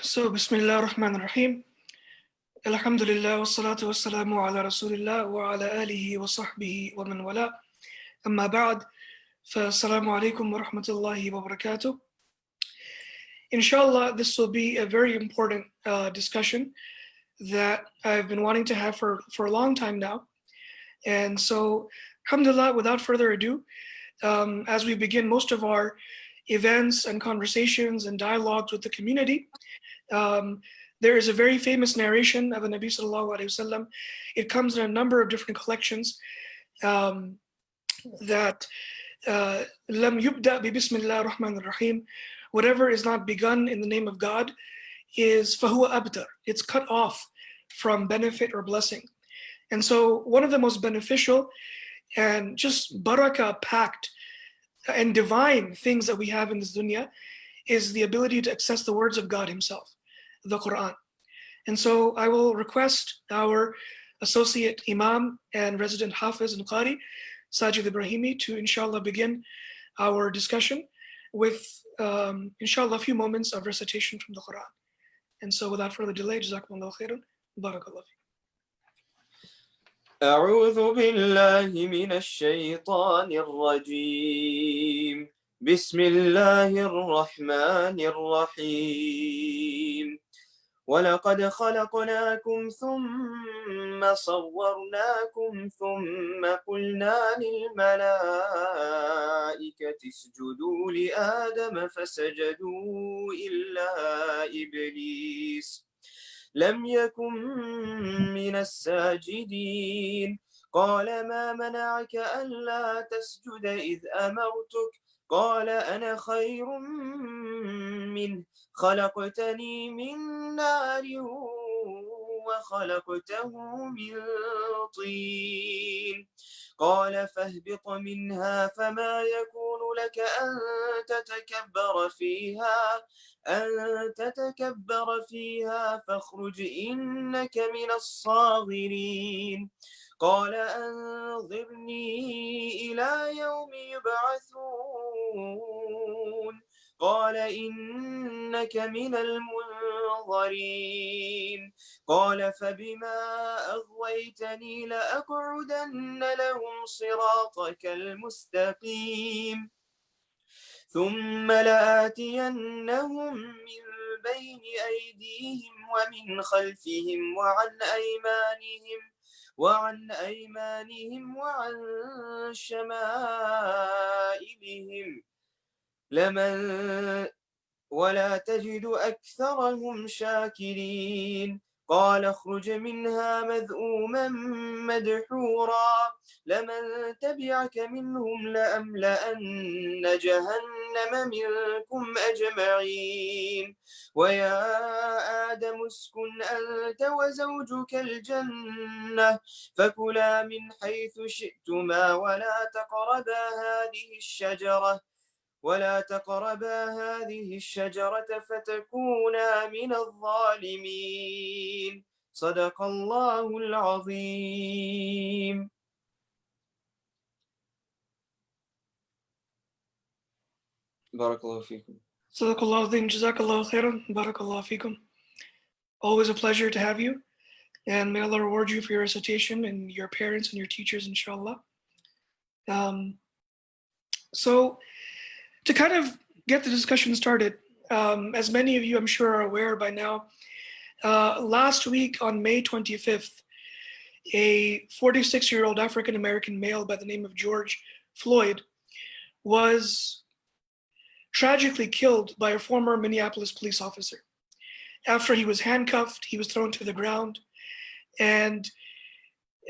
So, Bismillah ar-Rahman ar-Rahim. Alhamdulillah wa salatu wa salamu ala Rasulillah wa ala alihi wa sahbihi wa man wala. Amma ba'd. Fa assalamu alaikum wa rahmatullahi wa barakatuh. Inshallah, this will be a very important discussion that I've been wanting to have for a long time now. And so, alhamdulillah, without further ado, as we begin most of our events and conversations and dialogues with the community, there is a very famous narration of the Nabi sallallahu alaihi wasallam. It comes in a number of different collections that lam yubda bi bismillah ar-Rahman ar-Rahim. Whatever is not begun in the name of God is fahuwa abtar. It's cut off from benefit or blessing. And so one of the most beneficial and just barakah packed and divine things that we have in this dunya is the ability to access the words of God himself, the Quran. And so I will request our associate Imam and resident Hafiz and Qari, Sajid Ibrahimi, to inshallah begin our discussion with inshallah a few moments of recitation from the Quran. And so without further delay, Jazakumullahu khairan, Barakallah. أعوذ بالله من الشيطان الرجيم بسم الله الرحمن الرحيم ولقد خلقناكم ثم صورناكم ثم قلنا للملائكة اسجدوا لآدم فسجدوا إلا إبليس لم يكن من الساجدين قال ما منعك ألا تسجد إذ أمرتك قال أنا خير منه خلقتني من نار وخلقته من طين قال فاهبط منها فما يكون لك أن تتكبر فيها فاخرج إنك من الصاغرين قال أنظرني إلى يوم يبعثون قال إنك من المنظرين قال فبما أغويتني لأقعدن لهم صراطك المستقيم ثم لآتينهم من بين أيديهم ومن خلفهم وعن أيمانهم وعن شمائلهم ولا تجد أكثرهم شاكرين قال اخرج منها مذءوما مدحورا لمن تبعك منهم لأملأن جهنم منكم أجمعين ويا آدم اسكن أنت وزوجك الجنة فكلا من حيث شئتما ولا تقربا هذه الشجرة فتكونا من الظالمين صدق الله العظيم. Barakallahu feekum. Sadaqallahu azim, Jazakallahu khairan, Barakallahu feekum. Always a pleasure to have you. And may Allah reward you for your recitation and your parents and your teachers, inshallah. So to kind of get the discussion started, as many of you I'm sure are aware by now, last week on May 25th, a 46-year-old African-American male by the name of George Floyd was tragically killed by a former Minneapolis police officer. After he was handcuffed, he was thrown to the ground, and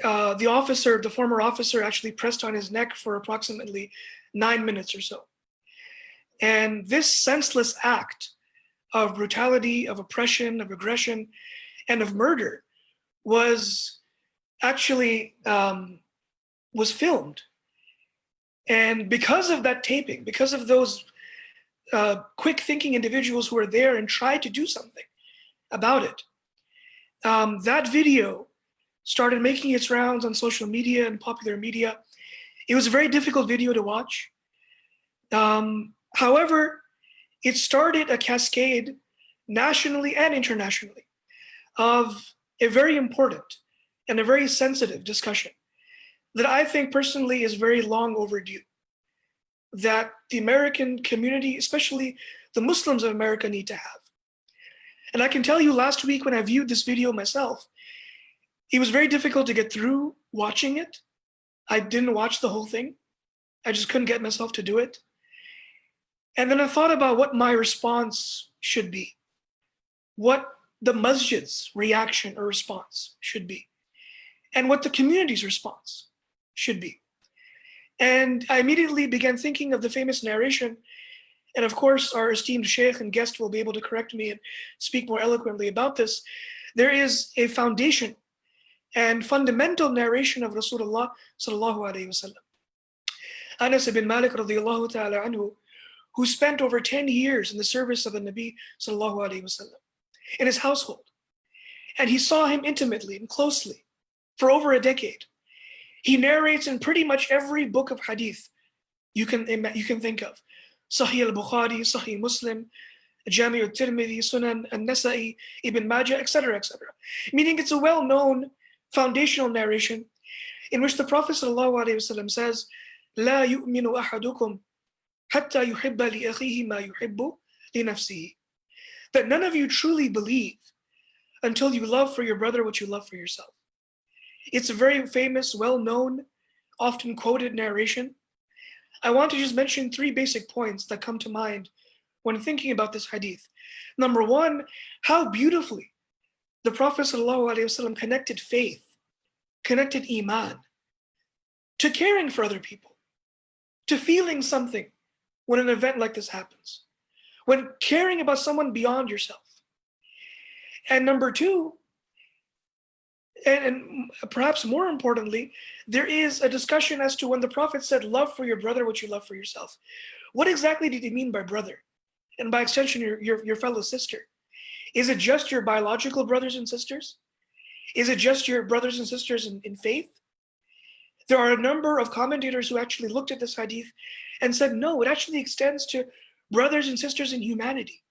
the former officer actually pressed on his neck for approximately 9 minutes or so. And this senseless act of brutality, of oppression, of aggression, and of murder was actually was filmed. And because of that taping, because of those quick-thinking individuals who were there and tried to do something about it, that video started making its rounds on social media and popular media. It was a very difficult video to watch. However, it started a cascade nationally and internationally, of a very important and a very sensitive discussion that I think personally is very long overdue, that the American community, especially the Muslims of America, need to have. And I can tell you, last week when I viewed this video myself, it was very difficult to get through watching it. I didn't watch the whole thing. I just couldn't get myself to do it. And then I thought about what my response should be, what the masjid's reaction or response should be, and what the community's response should be. And I immediately began thinking of the famous narration, and of course our esteemed Shaykh and guest will be able to correct me and speak more eloquently about this. There is a foundation and fundamental narration of Rasulullah sallallahu alaihi wasallam. Anas ibn Malik radiyallahu ta'ala anhu, who spent over 10 years in the service of the Nabi sallallahu alaihi wasallam in his household. And he saw him intimately and closely for over a decade. He narrates in pretty much every book of hadith you can think of. Sahih al-Bukhari, Sahih Muslim, Jami al-Tirmidhi, Sunan al-Nasa'i, Ibn Majah, etc., etc. Meaning it's a well-known foundational narration in which the Prophet ﷺ says, لا يؤمن أحدكم حتى يحب لأخيه ما يحب لنفسه. That none of you truly believe until you love for your brother what you love for yourself. It's a very famous, well-known, often quoted narration. I want to just mention three basic points that come to mind when thinking about this hadith. Number one, how beautifully the Prophet ﷺ connected faith, connected iman, to caring for other people, to feeling something when an event like this happens, when caring about someone beyond yourself. And number two, and perhaps more importantly, there is a discussion as to when the Prophet said, love for your brother what you love for yourself. What exactly did he mean by brother? And by extension, your fellow sister? Is it just your biological brothers and sisters? Is it just your brothers and sisters in faith? There are a number of commentators who actually looked at this hadith and said, no, it actually extends to brothers and sisters in humanity.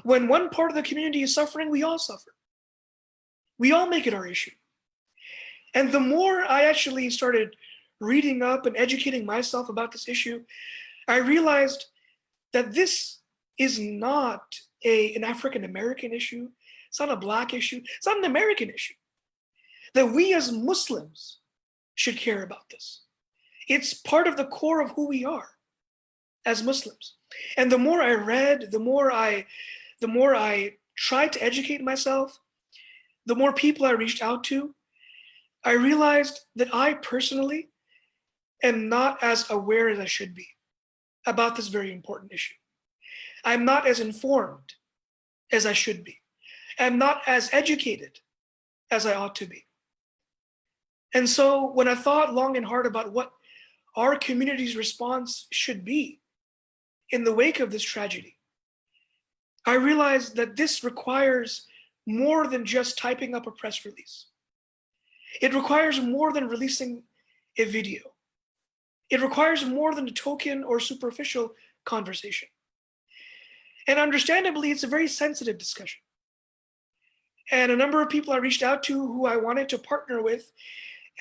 When one part of the community is suffering, we all suffer. We all make it our issue. And the more I actually started reading up and educating myself about this issue, I realized that this is not an African American issue. It's not a Black issue. It's not an American issue. That we as Muslims should care about this. It's part of the core of who we are as Muslims. And the more I read, the more I tried to educate myself, the more people I reached out to, I realized that I personally am not as aware as I should be about this very important issue. I'm not as informed as I should be. I'm not as educated as I ought to be. And so when I thought long and hard about what our community's response should be in the wake of this tragedy, I realized that this requires more than just typing up a press release. It requires more than releasing a video. It requires more than a token or superficial conversation. And understandably, it's a very sensitive discussion. And a number of people I reached out to who I wanted to partner with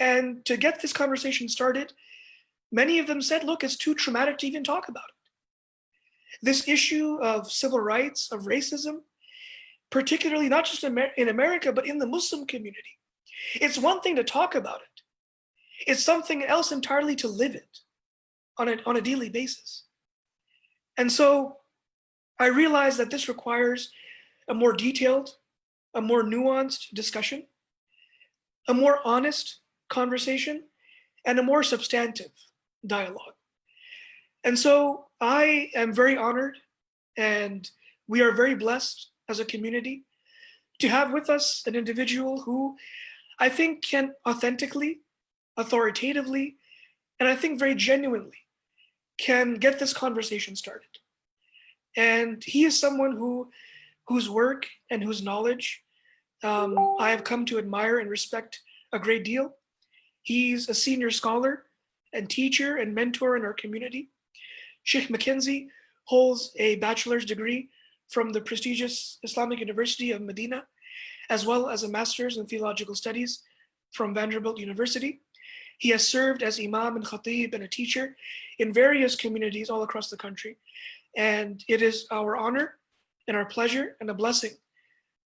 and to get this conversation started, many of them said, look, it's too traumatic to even talk about it. This issue of civil rights, of racism, particularly not just in America, but in the Muslim community. It's one thing to talk about it. It's something else entirely to live it on a daily basis. And so I realized that this requires a more detailed, a more nuanced discussion, a more honest conversation, and a more substantive dialogue. And so I am very honored, and we are very blessed as a community to have with us an individual who I think can authentically, authoritatively, and I think very genuinely can get this conversation started. And he is someone whose work and whose knowledge I have come to admire and respect a great deal. He's a senior scholar and teacher and mentor in our community. Shaykh McKinzie holds a bachelor's degree from the prestigious Islamic University of Madinah, as well as a Masters in Theological Studies from Vanderbilt University. He has served as Imam and Khatib and a teacher in various communities all across the country. And it is our honor and our pleasure and a blessing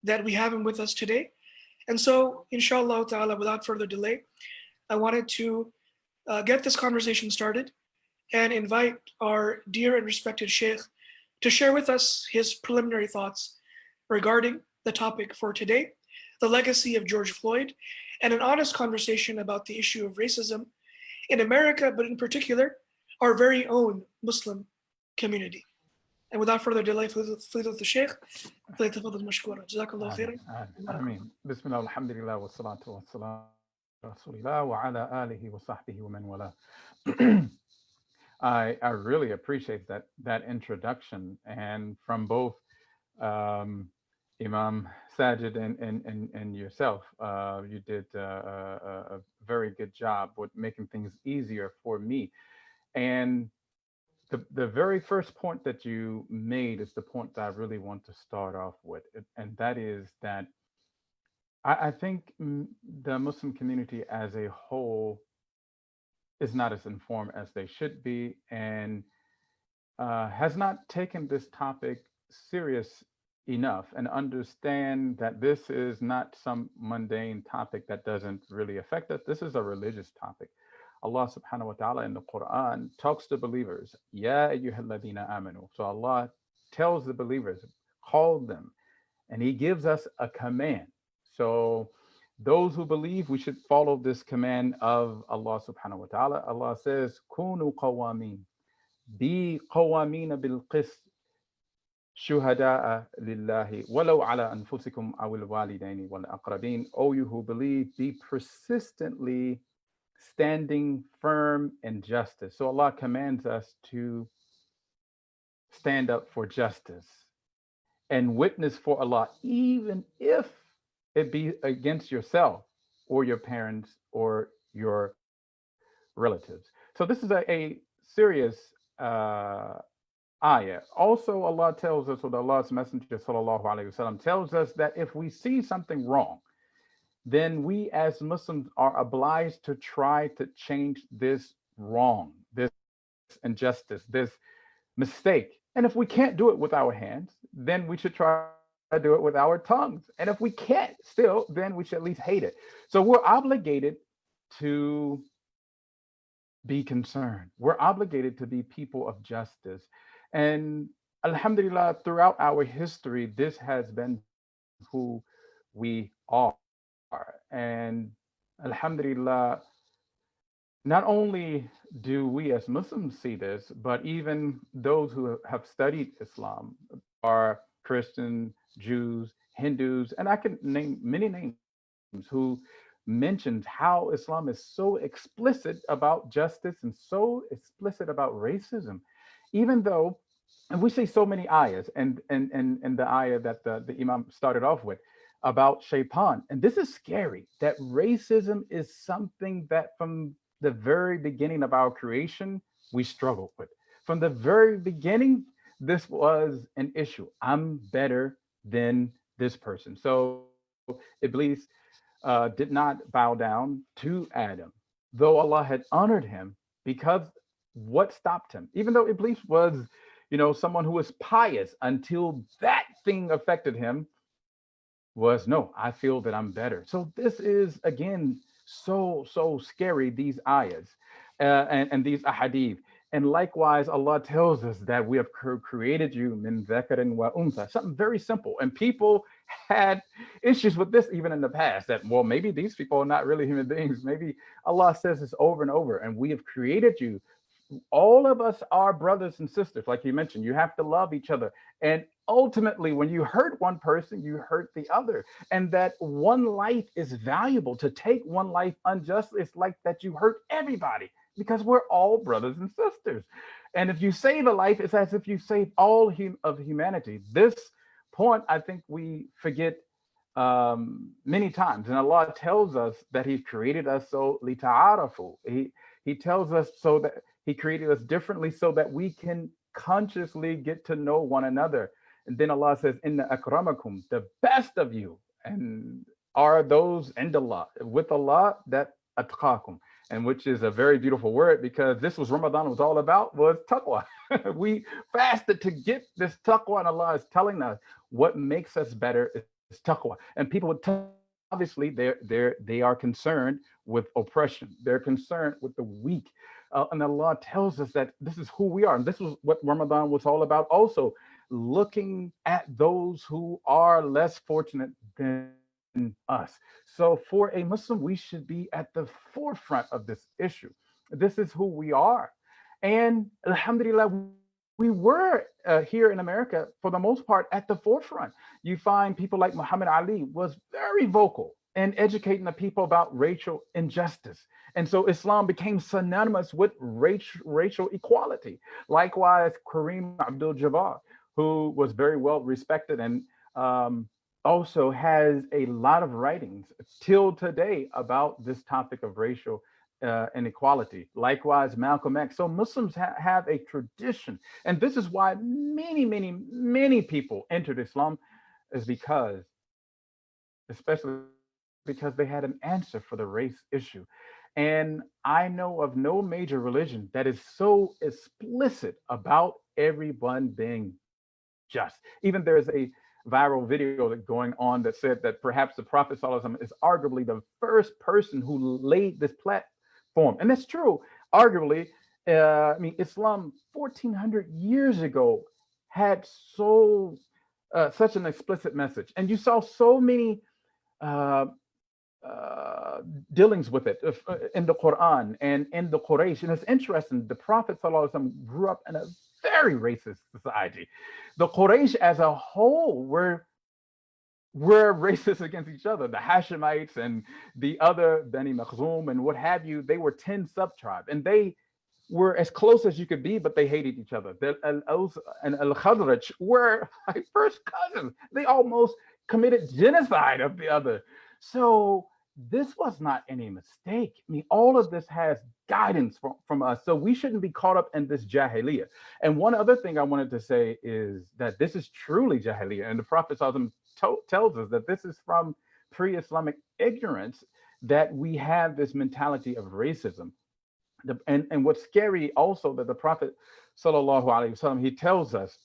that we have him with us today. And so, inshallah ta'ala, without further delay, I wanted to get this conversation started and invite our dear and respected Shaykh to share with us his preliminary thoughts regarding the topic for today, the legacy of George Floyd, and an honest conversation about the issue of racism in America, but in particular, our very own Muslim community. And without further delay, فضيلة الشيخ فليتفضل مشكورا. جزاك الله خيرا. آمين. بسم الله والحمد لله والصلاة والسلام على رسول الله وعلى آله وصحبه ومن والاه. I really appreciate that introduction, and from both Imam Sajid and yourself, you did a very good job with making things easier for me. And the very first point that you made is the point that I really want to start off with, and that is that I think the Muslim community as a whole is not as informed as they should be, and has not taken this topic serious enough and understand that this is not some mundane topic that doesn't really affect us. This is a religious topic. Allah subhanahu wa ta'ala in the Quran talks to believers, Ya ayyuhalladhina amanu. So Allah tells the believers, call them, and he gives us a command. So those who believe, we should follow this command of Allah subhanahu wa ta'ala. Allah says, Kunu qawamin, be qawamina bil qist, shuhada'a lillahi, walau ala anfusikum awil walidaini wal aqrabin. O you who believe, be persistently standing firm in justice. So Allah commands us to stand up for justice and witness for Allah, even if it be against yourself or your parents or your relatives. So this is a serious ayah. Also, Allah tells us, or Allah's Messenger sallallahu alaihi wasallam tells us, that if we see something wrong, then we as Muslims are obliged to try to change this wrong, this injustice, this mistake. And if we can't do it with our hands, then we should try to do it with our tongues. And if we can't still, then we should at least hate it. So we're obligated to be concerned. We're obligated to be people of justice. And alhamdulillah, throughout our history, this has been who we are. And alhamdulillah, not only do we as Muslims see this, but even those who have studied Islam are Christian, Jews, Hindus, and I can name many names who mentioned how Islam is so explicit about justice and so explicit about racism, even though, and we see so many ayahs, and the ayah that the Imam started off with about shaitan. And this is scary, that racism is something that from the very beginning of our creation, we struggled with. From the very beginning, this was an issue. I'm better than this person. So Iblis did not bow down to Adam, though Allah had honored him, because what stopped him? Even though Iblis was, someone who was pious until that thing affected him, was no, I feel that I'm better. So this is, again, so scary, these ayahs and these ahadith. And likewise, Allah tells us that we have created you min dhakarin wa untha, something very simple. And people had issues with this even in the past, that, well, maybe these people are not really human beings. Maybe Allah says this over and over, and we have created you. All of us are brothers and sisters. Like you mentioned, you have to love each other. And ultimately, when you hurt one person, you hurt the other. And that one life is valuable. To take one life unjustly, it's like that you hurt everybody, because we're all brothers and sisters. And if you save a life, it's as if you save all of humanity. This point, I think we forget many times. And Allah tells us that He created us so lita'arafu. He tells us so that He created us differently so that we can consciously get to know one another. And then Allah says, Inna akramakum, the best of you, and are those in Allah, with Allah, that atqakum, and which is a very beautiful word, because this was Ramadan was all about, was taqwa. We fasted to get this taqwa, and Allah is telling us what makes us better is taqwa. And people would obviously they are concerned with oppression. They're concerned with the weak. And Allah tells us that this is who we are. And this was what Ramadan was all about. Also, looking at those who are less fortunate than us. So for a Muslim, we should be at the forefront of this issue. This is who we are. And alhamdulillah, we were here in America, for the most part, at the forefront. You find people like Muhammad Ali was very vocal in educating the people about racial injustice. And so Islam became synonymous with racial equality. Likewise, Kareem Abdul-Jabbar, who was very well respected and also has a lot of writings till today about this topic of racial inequality. Likewise, Malcolm X. So Muslims have a tradition. And this is why many people entered Islam, is because, especially because they had an answer for the race issue. And I know of no major religion that is so explicit about everyone being just. Even there's a viral video that going on that said that perhaps the Prophet ﷺ is arguably the first person who laid this platform. And that's true. Arguably, I mean, Islam 1400 years ago had such an explicit message. And you saw so many dealings with it in the Quran and in the Quraysh. And it's interesting, the Prophet ﷺ grew up in a very racist society. The Quraysh as a whole were racist against each other. The Hashemites and the other Bani Makhzum and what have you, they were 10 sub-tribes, and they were as close as you could be, but they hated each other. The Al-Aws and Al-Khazraj were like first cousins. They almost committed genocide of the other. So this was not any mistake. I mean, all of this has guidance from us. So we shouldn't be caught up in this jahiliyyah. And one other thing I wanted to say is that this is truly jahiliyyah. And the Prophet tells us that this is from pre-Islamic ignorance, that we have this mentality of racism. And what's scary also, that the Prophet sallallahu alaihi wasallam, he tells us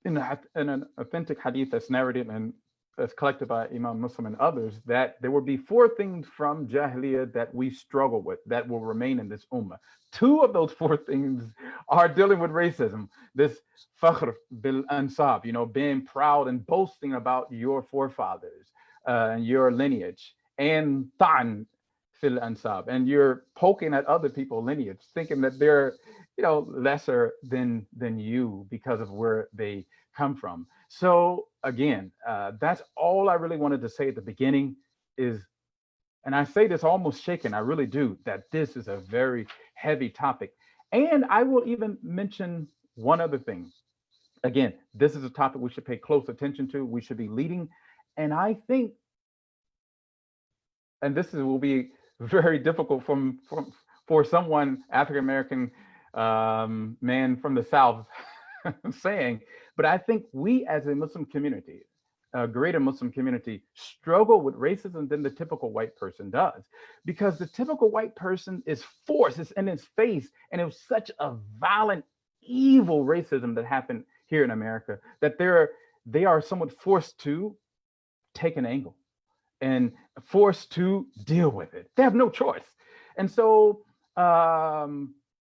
in an authentic hadith that's narrated and as collected by Imam Muslim and others, that there will be 4 things from Jahiliyyah that we struggle with that will remain in this ummah. 2 of those 4 things are dealing with racism. This fakhr bil ansab, being proud and boasting about your forefathers and your lineage, and ta'an fil ansab, and you're poking at other people's lineage, thinking that they're lesser than you because of where they come from. So again, that's all I really wanted to say at the beginning is, and I say this almost shaken, I really do, that this is a very heavy topic. And I will even mention one other thing. Again, this is a topic we should pay close attention to. We should be leading. And I think, and this will be very difficult for someone, African-American man from the South saying, but I think we as a Muslim community, a greater Muslim community, struggle with racism than the typical white person does, because the typical white person is forced, it's in his face, and it was such a violent, evil racism that happened here in America that they are somewhat forced to take an angle and forced to deal with it. They have no choice. And so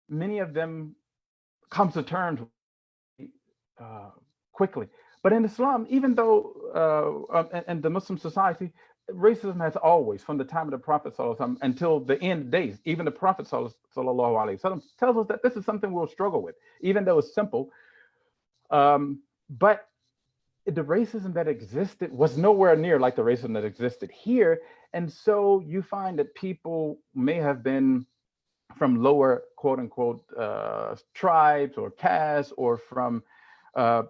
many of them come to terms quickly. But in Islam, even though in the Muslim society, racism has always, from the time of the Prophet ﷺ until the end of days, even the Prophet ﷺ tells us that this is something we'll struggle with, even though it's simple. But the racism that existed was nowhere near like the racism that existed here. And so you find that people may have been from lower, quote unquote, tribes or castes, or from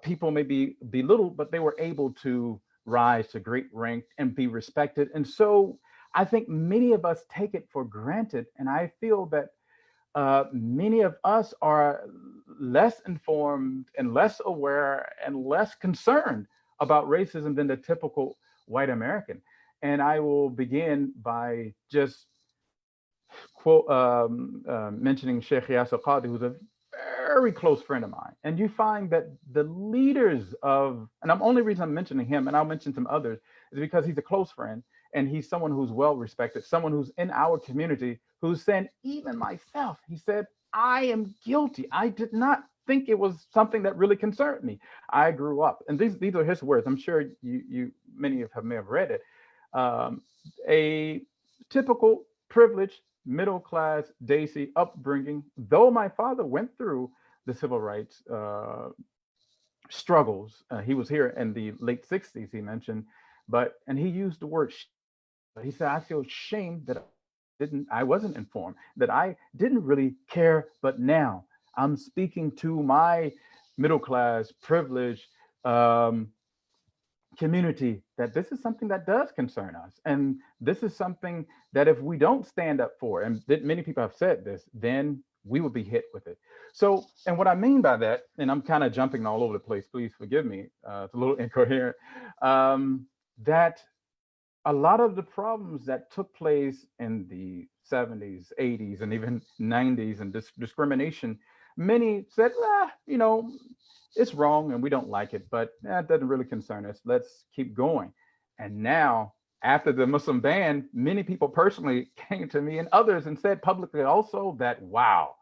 people may be belittled, but they were able to rise to great rank and be respected. And so I think many of us take it for granted. And I feel that many of us are less informed and less aware and less concerned about racism than the typical white American. And I will begin by just mentioning Shaykh Gyasi McKinzie, who's a very close friend of mine. And you find that the leaders of, and the only reason I'm mentioning him, and I'll mention some others, is because he's a close friend and he's someone who's well respected, someone who's in our community, who's saying, even myself, he said, I am guilty. I did not think it was something that really concerned me. I grew up, and these are his words. I'm sure many of you may have read it. A typical privileged middle class Desi upbringing, though my father went through the civil rights struggles. He was here in the late 60s, he mentioned, and he used the word, he said, I feel shame that I wasn't informed, that I didn't really care, but now I'm speaking to my middle class privileged community that this is something that does concern us. And this is something that if we don't stand up for, and many people have said this, then we will be hit with it. So, and what I mean by that, and I'm kind of jumping all over the place, please forgive me, it's a little incoherent, that a lot of the problems that took place in the 70s, 80s, and even 90s, and this discrimination, many said, it's wrong and we don't like it, but that doesn't really concern us. Let's keep going. And now, after the Muslim ban, many people personally came to me and others and said publicly also that, wow,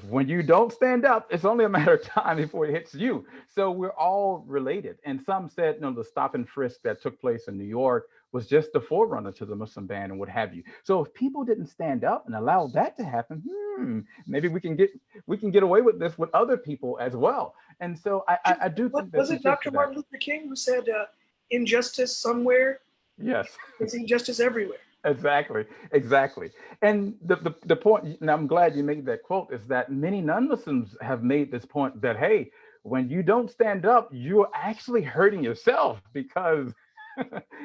when you don't stand up, it's only a matter of time before it hits you. So we're all related. And some said, the stop and frisk that took place in New York was just the forerunner to the Muslim ban and what have you. So if people didn't stand up and allow that to happen, maybe we can get away with this with other people as well. And so I do think was it Dr. Martin Luther King who said injustice somewhere? Yes. It's injustice everywhere. Exactly. And the point, and I'm glad you made that quote, is that many non-Muslims have made this point that, hey, when you don't stand up, you're actually hurting yourself, because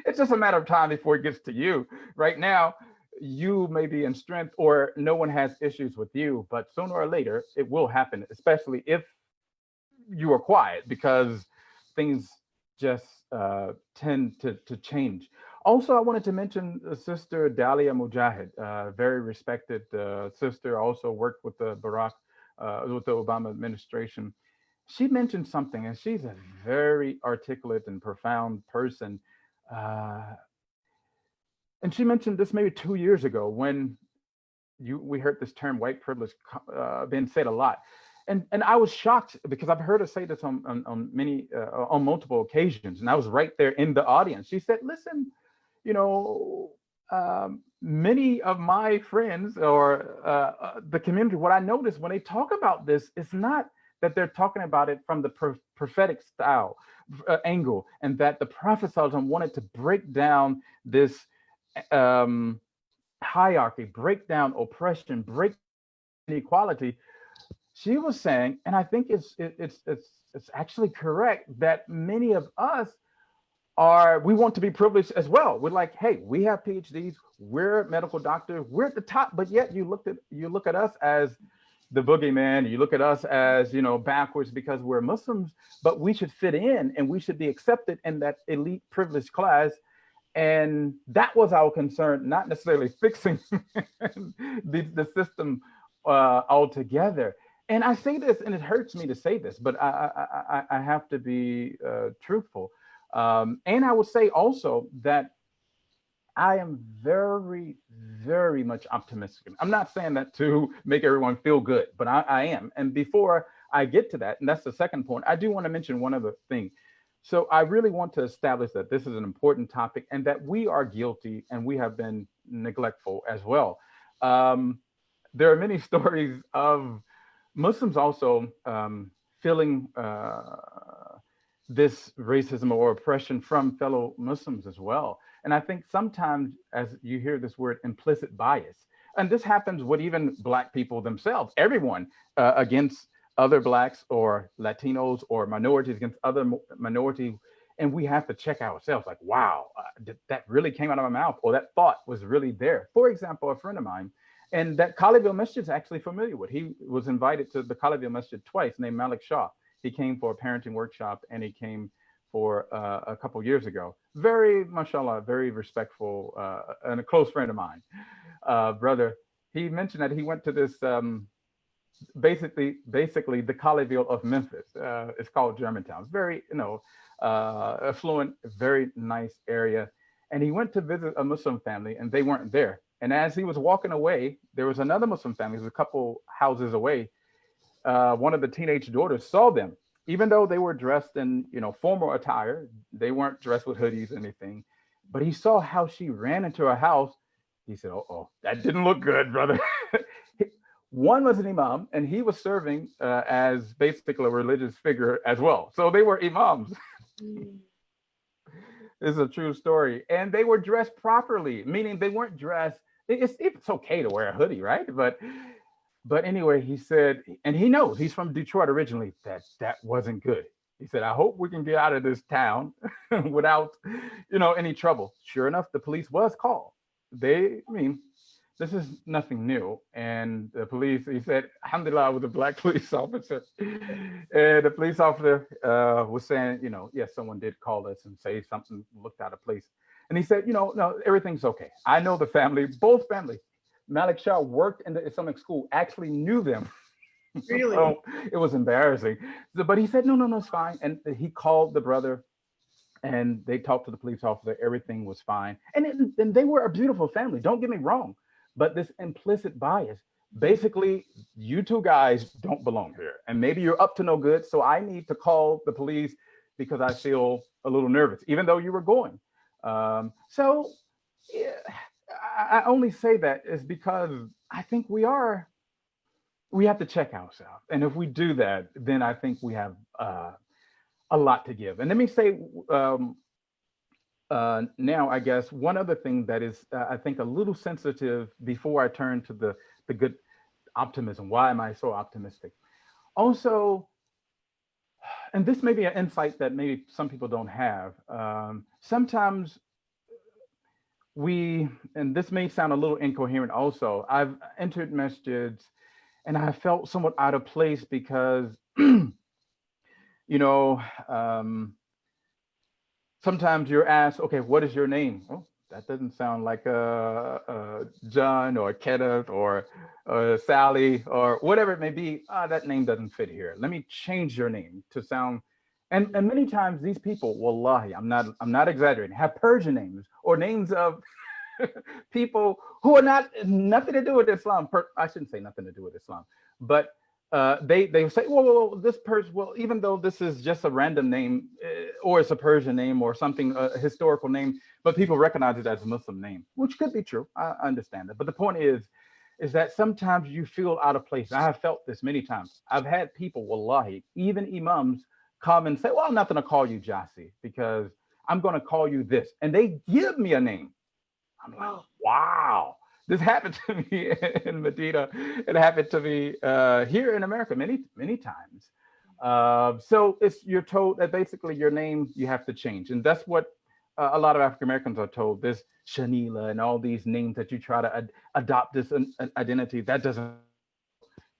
it's just a matter of time before it gets to you. Right now, you may be in strength or no one has issues with you, but sooner or later it will happen, especially if you are quiet, because things just tend to change. Also, I wanted to mention Sister Dalia Mujahid, very respected sister, also worked with the with the Obama administration. She mentioned something, and she's a very articulate and profound person. And she mentioned this maybe 2 years ago when we heard this term white privilege being said a lot. And I was shocked because I've heard her say this on multiple occasions, and I was right there in the audience. She said, listen, many of my friends or the community, what I notice when they talk about this, it's not that they're talking about it from the prophetic style angle, and that the Prophet wanted to break down this hierarchy, break down oppression, break inequality. She was saying, and I think it's actually correct, that many of us we want to be privileged as well. We're like, hey, we have PhDs, we're medical doctors, we're at the top, but yet you look at us as the boogeyman, you look at us as, backwards because we're Muslims, but we should fit in and we should be accepted in that elite privileged class. And that was our concern, not necessarily fixing the system altogether. And I say this, and it hurts me to say this, but I have to be truthful. And I would say also that I am very, very much optimistic. I'm not saying that to make everyone feel good, but I am. And before I get to that, and that's the second point, I do want to mention one other thing. So I really want to establish that this is an important topic and that we are guilty and we have been neglectful as well. There are many stories of Muslims also feeling this racism or oppression from fellow Muslims as well. And I think sometimes as you hear this word implicit bias, and this happens with even Black people themselves, everyone against other Blacks or Latinos or minorities against other minorities. And we have to check ourselves like, wow, that really came out of my mouth, or that thought was really there. For example, a friend of mine, And that Colleyville Masjid is actually familiar with. He was invited to the Colleyville Masjid twice, named Malik Shah. He came for a parenting workshop, and he came for a couple years ago. Very, mashallah, very respectful, and a close friend of mine, brother. He mentioned that he went to this, basically the Colleyville of Memphis. It's called Germantown. It's very, affluent, very nice area. And he went to visit a Muslim family, and they weren't there. And as he was walking away, there was another Muslim family, it was a couple houses away. One of the teenage daughters saw them, even though they were dressed in, formal attire. They weren't dressed with hoodies or anything. But he saw how she ran into her house. He said, "Oh, that didn't look good, brother." One was an imam, and he was serving as basically a religious figure as well. So they were imams. This is a true story. And they were dressed properly, meaning they weren't dressed. It's okay to wear a hoodie, right? But anyway, he said, and he knows, he's from Detroit originally, that wasn't good. He said, "I hope we can get out of this town without, any trouble." Sure enough, the police was called. This is nothing new. And the police, he said, alhamdulillah, I was a black police officer. And the police officer was saying, yes, someone did call us and say something looked out of place. And he said, no, everything's okay. I know the family, both families. Malik Shah worked in the Islamic school, actually knew them. Really? So it was embarrassing. But he said, no, it's fine. And he called the brother, and they talked to the police officer. Everything was fine. And they were a beautiful family. Don't get me wrong. But this implicit bias, basically, you two guys don't belong here. And maybe you're up to no good. So I need to call the police because I feel a little nervous, even though you were going. So yeah, I only say that is because I think we have to check ourselves. And if we do that, then I think we have a lot to give. And let me say, now, I guess one other thing that is, I think, a little sensitive before I turn to the good optimism. Why am I so optimistic? Also, and this may be an insight that maybe some people don't have. Sometimes and this may sound a little incoherent also, I've entered masjids and I felt somewhat out of place because, sometimes you're asked, okay, what is your name? Oh, that doesn't sound like a John or Kenneth or Sally or whatever it may be. That name doesn't fit here. Let me change your name to sound. And many times these people, wallahi, I'm not exaggerating, have Persian names or names of people who are nothing to do with Islam. I shouldn't say nothing to do with Islam, but they say, well, this person, even though this is just a random name or it's a Persian name or something, a historical name, but people recognize it as a Muslim name, which could be true. I understand that. But the point is that sometimes you feel out of place. I have felt this many times. I've had people, wallahi, even imams, come and say, well, I'm not going to call you Gyasi because I'm going to call you this. And they give me a name. I'm like, wow. This happened to me in Medina. It happened to me here in America many, many times. So you're told that basically your name, you have to change. And that's what a lot of African Americans are told. This Shanila and all these names that you try to adopt this identity, that doesn't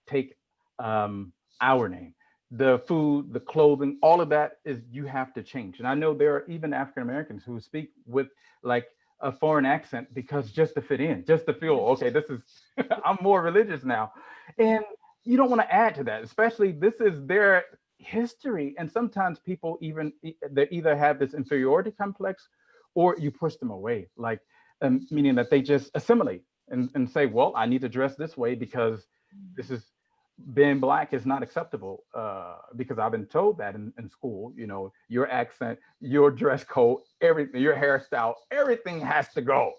take our name. The food, the clothing, all of that is you have to change. And I know there are even African Americans who speak with like a foreign accent because just to fit in, just to feel, okay, this is, I'm more religious now. And you don't want to add to that, especially this is their history. And sometimes people they either have this inferiority complex or you push them away, like meaning that they just assimilate and say, well, I need to dress this way because being Black is not acceptable because I've been told that in school, your accent, your dress code, everything, your hairstyle, everything has to go,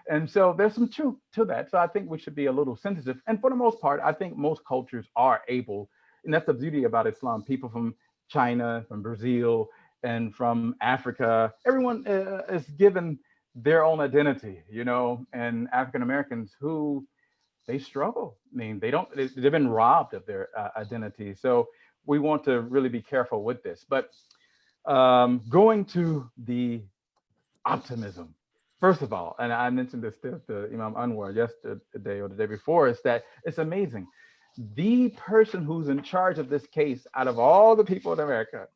And so there's some truth to that. So I think we should be a little sensitive. And for the most part, I think most cultures are able, and that's the beauty about Islam, people from China, from Brazil, and from Africa, everyone is given their own identity, and African Americans who they struggle. I mean, they've been robbed of their identity. So we want to really be careful with this. But going to the optimism, First of all, and I mentioned this to Imam Anwar yesterday or the day before, is that it's amazing. The person who's in charge of this case out of all the people in America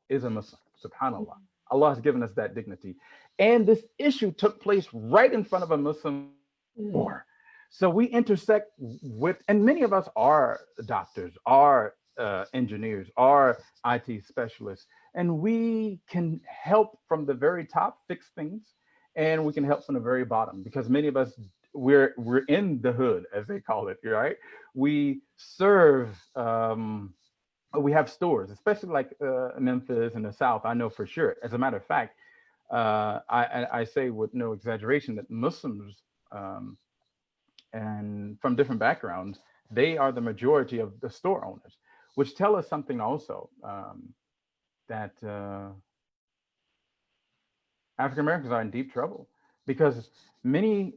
is a Muslim. Subhanallah. Allah has given us that dignity. And this issue took place right in front of a Muslim war. So we intersect with, and many of us are doctors, are engineers, are IT specialists, and we can help from the very top fix things, and we can help from the very bottom because many of us we're in the hood, as they call it, right? We serve. We have stores, especially like Memphis and the South. I know for sure. As a matter of fact, I say with no exaggeration that Muslims and from different backgrounds, they are the majority of the store owners, which tell us something also that African Americans are in deep trouble because many,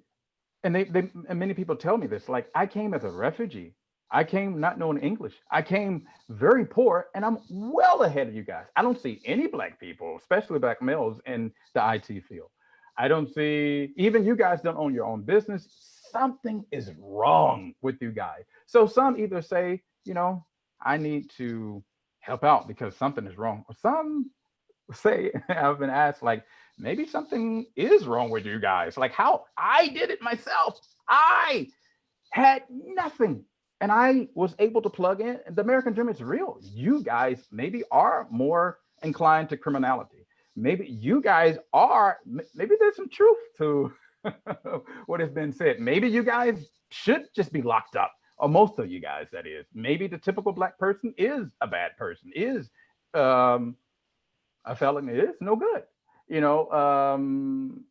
and and many people tell me this, like I came as a refugee. I came not knowing English. I came very poor, and I'm well ahead of you guys. I don't see any black people, especially black males, in the IT field. I don't see, even you guys don't own your own business. Something is wrong with you guys. So some either say, you know, I need to help out because something is wrong. Or some say, I've been asked, like, maybe something is wrong with you guys. Like how I did it myself. I had nothing. And I was able to plug in. The American dream is real. You guys maybe are more inclined to criminality. Maybe you guys are, maybe there's some truth to what has been said. Maybe you guys should just be locked up, or most of you guys, that is. Maybe the typical black person is a bad person, is a felon, is no good. You know,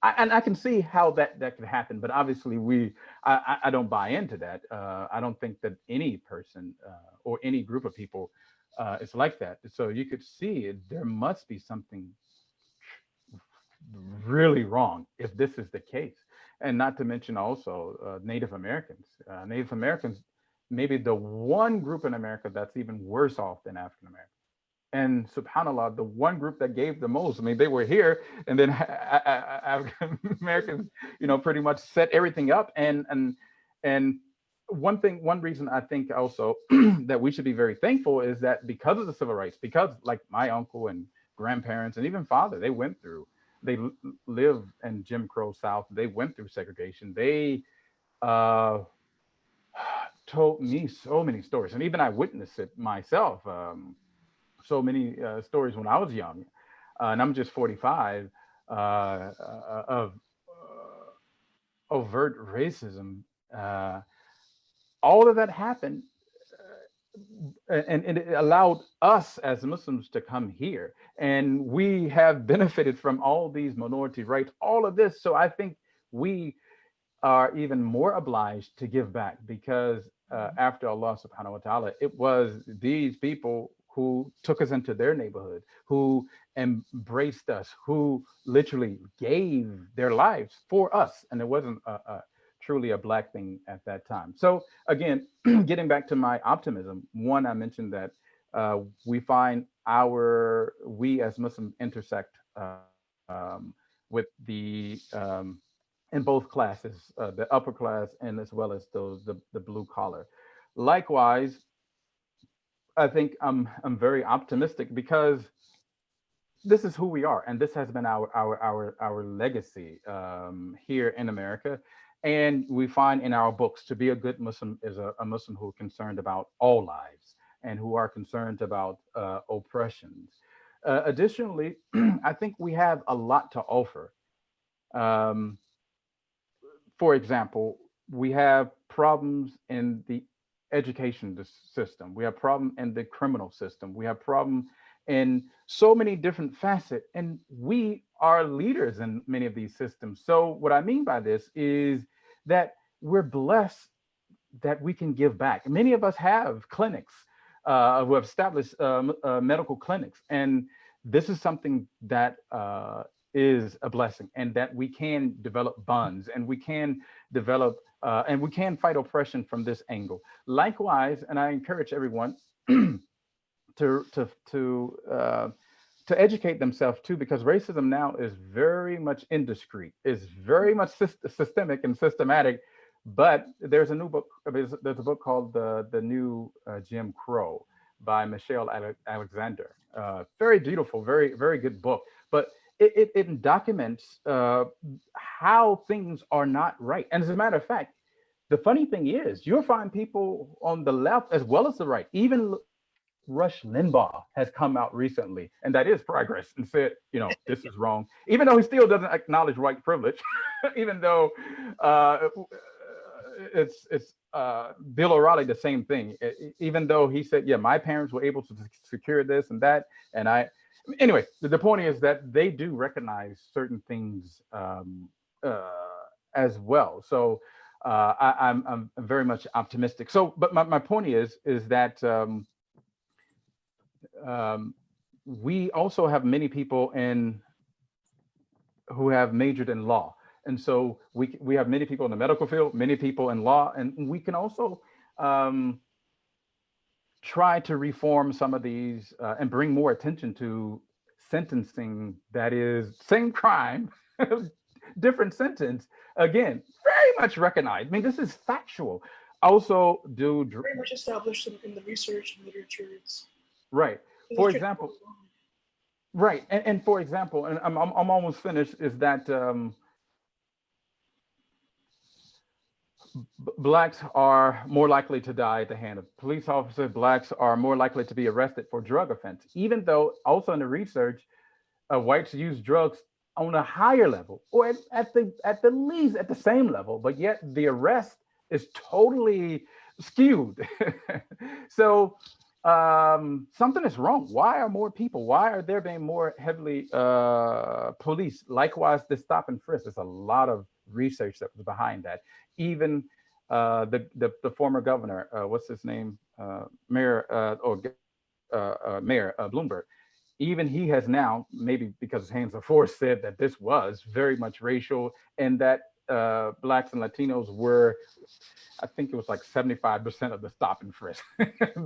and I can see how that could happen, but obviously I don't buy into that. I don't think that any person or any group of people is like that. So you could see there must be something really wrong if this is the case, and not to mention also Native Americans. Native Americans, maybe the one group in America that's even worse off than African Americans. And subhanallah, the one group that gave the most, I mean, they were here, and then African Americans, you know, pretty much set everything up. And one reason I think also that we should be very thankful is that because of the civil rights, because like my uncle and grandparents and even father, they live in Jim Crow South. They went through segregation. They told me so many stories, and even I witnessed it myself. So many stories when I was young, and I'm just 45, of overt racism. All of that happened, and it allowed us as Muslims to come here, and we have benefited from all these minority rights, all of this. So I think we are even more obliged to give back because after Allah subhanahu wa ta'ala, it was these people who took us into their neighborhood, who embraced us, who literally gave their lives for us. And it wasn't truly a black thing at that time. So again, getting back to my optimism, one, I mentioned that we find we as Muslims intersect with the, in both classes, the upper class and as well as the blue collar. Likewise, I think I'm very optimistic because this is who we are, and this has been our legacy here in America. And we find in our books to be a good Muslim is a Muslim who is concerned about all lives and who are concerned about oppressions. Additionally, I think we have a lot to offer. For example, we have problems in the education system. We have problem in the criminal system. We have problem in so many different facets, and we are leaders in many of these systems. So what I mean by this is that we're blessed that we can give back. Many of us have clinics who have established medical clinics, and this is something that is a blessing, and that we can develop bonds, and we can develop and we can fight oppression from this angle. Likewise, and I encourage everyone to to educate themselves too, because racism now is very much indiscreet, is very much systemic and systematic. But there's a new book. There's a book called the New Jim Crow by Michelle Alexander. Very beautiful, very good book. But it documents how things are not right. And as a matter of fact, the funny thing is, you'll find people on the left as well as the right, even Rush Limbaugh has come out recently, and that is progress, and said, this is wrong, even though he still doesn't acknowledge white privilege, even though it's Bill O'Reilly, the same thing, even though he said, yeah, my parents were able to secure this and that, and anyway, the point is that they do recognize certain things as well. So I'm very much optimistic. So, but my point is that we also have many people who have majored in law. And so we have many people in the medical field, many people in law, and we can also try to reform some of these and bring more attention to sentencing that is same crime, different sentence. Again, very much recognized. I mean, this is factual. Also, very much established in the research and literature. Right. For example, right. And for example, and I'm almost finished, is that Blacks are more likely to die at the hand of police officers. Blacks are more likely to be arrested for drug offense, even though also in the research, whites use drugs on a higher level, or at the least at the same level, but yet the arrest is totally skewed. So something is wrong. Why are there being more heavily policed? Likewise, the stop and frisk. There's a lot of research that was behind that. Even the former governor, what's his name, Mayor Bloomberg, even he has now, maybe because his hands are forced, said that this was very much racial, and that Blacks and Latinos were, I think it was like 75% of the stop and frisk.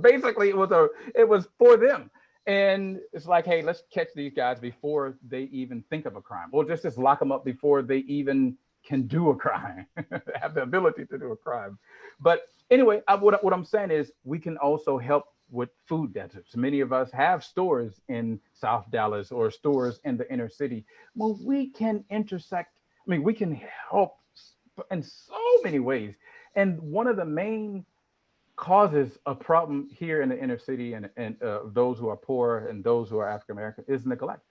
Basically, it was for them. And it's like, hey, let's catch these guys before they even think of a crime, or just lock them up before they even can do a crime, have the ability to do a crime. But anyway, what I'm saying is we can also help with food deserts. Many of us have stores in South Dallas or stores in the inner city. Well, we can intersect. I mean, we can help in so many ways. And one of the main causes of problem here in the inner city and those who are poor and those who are African American is neglect.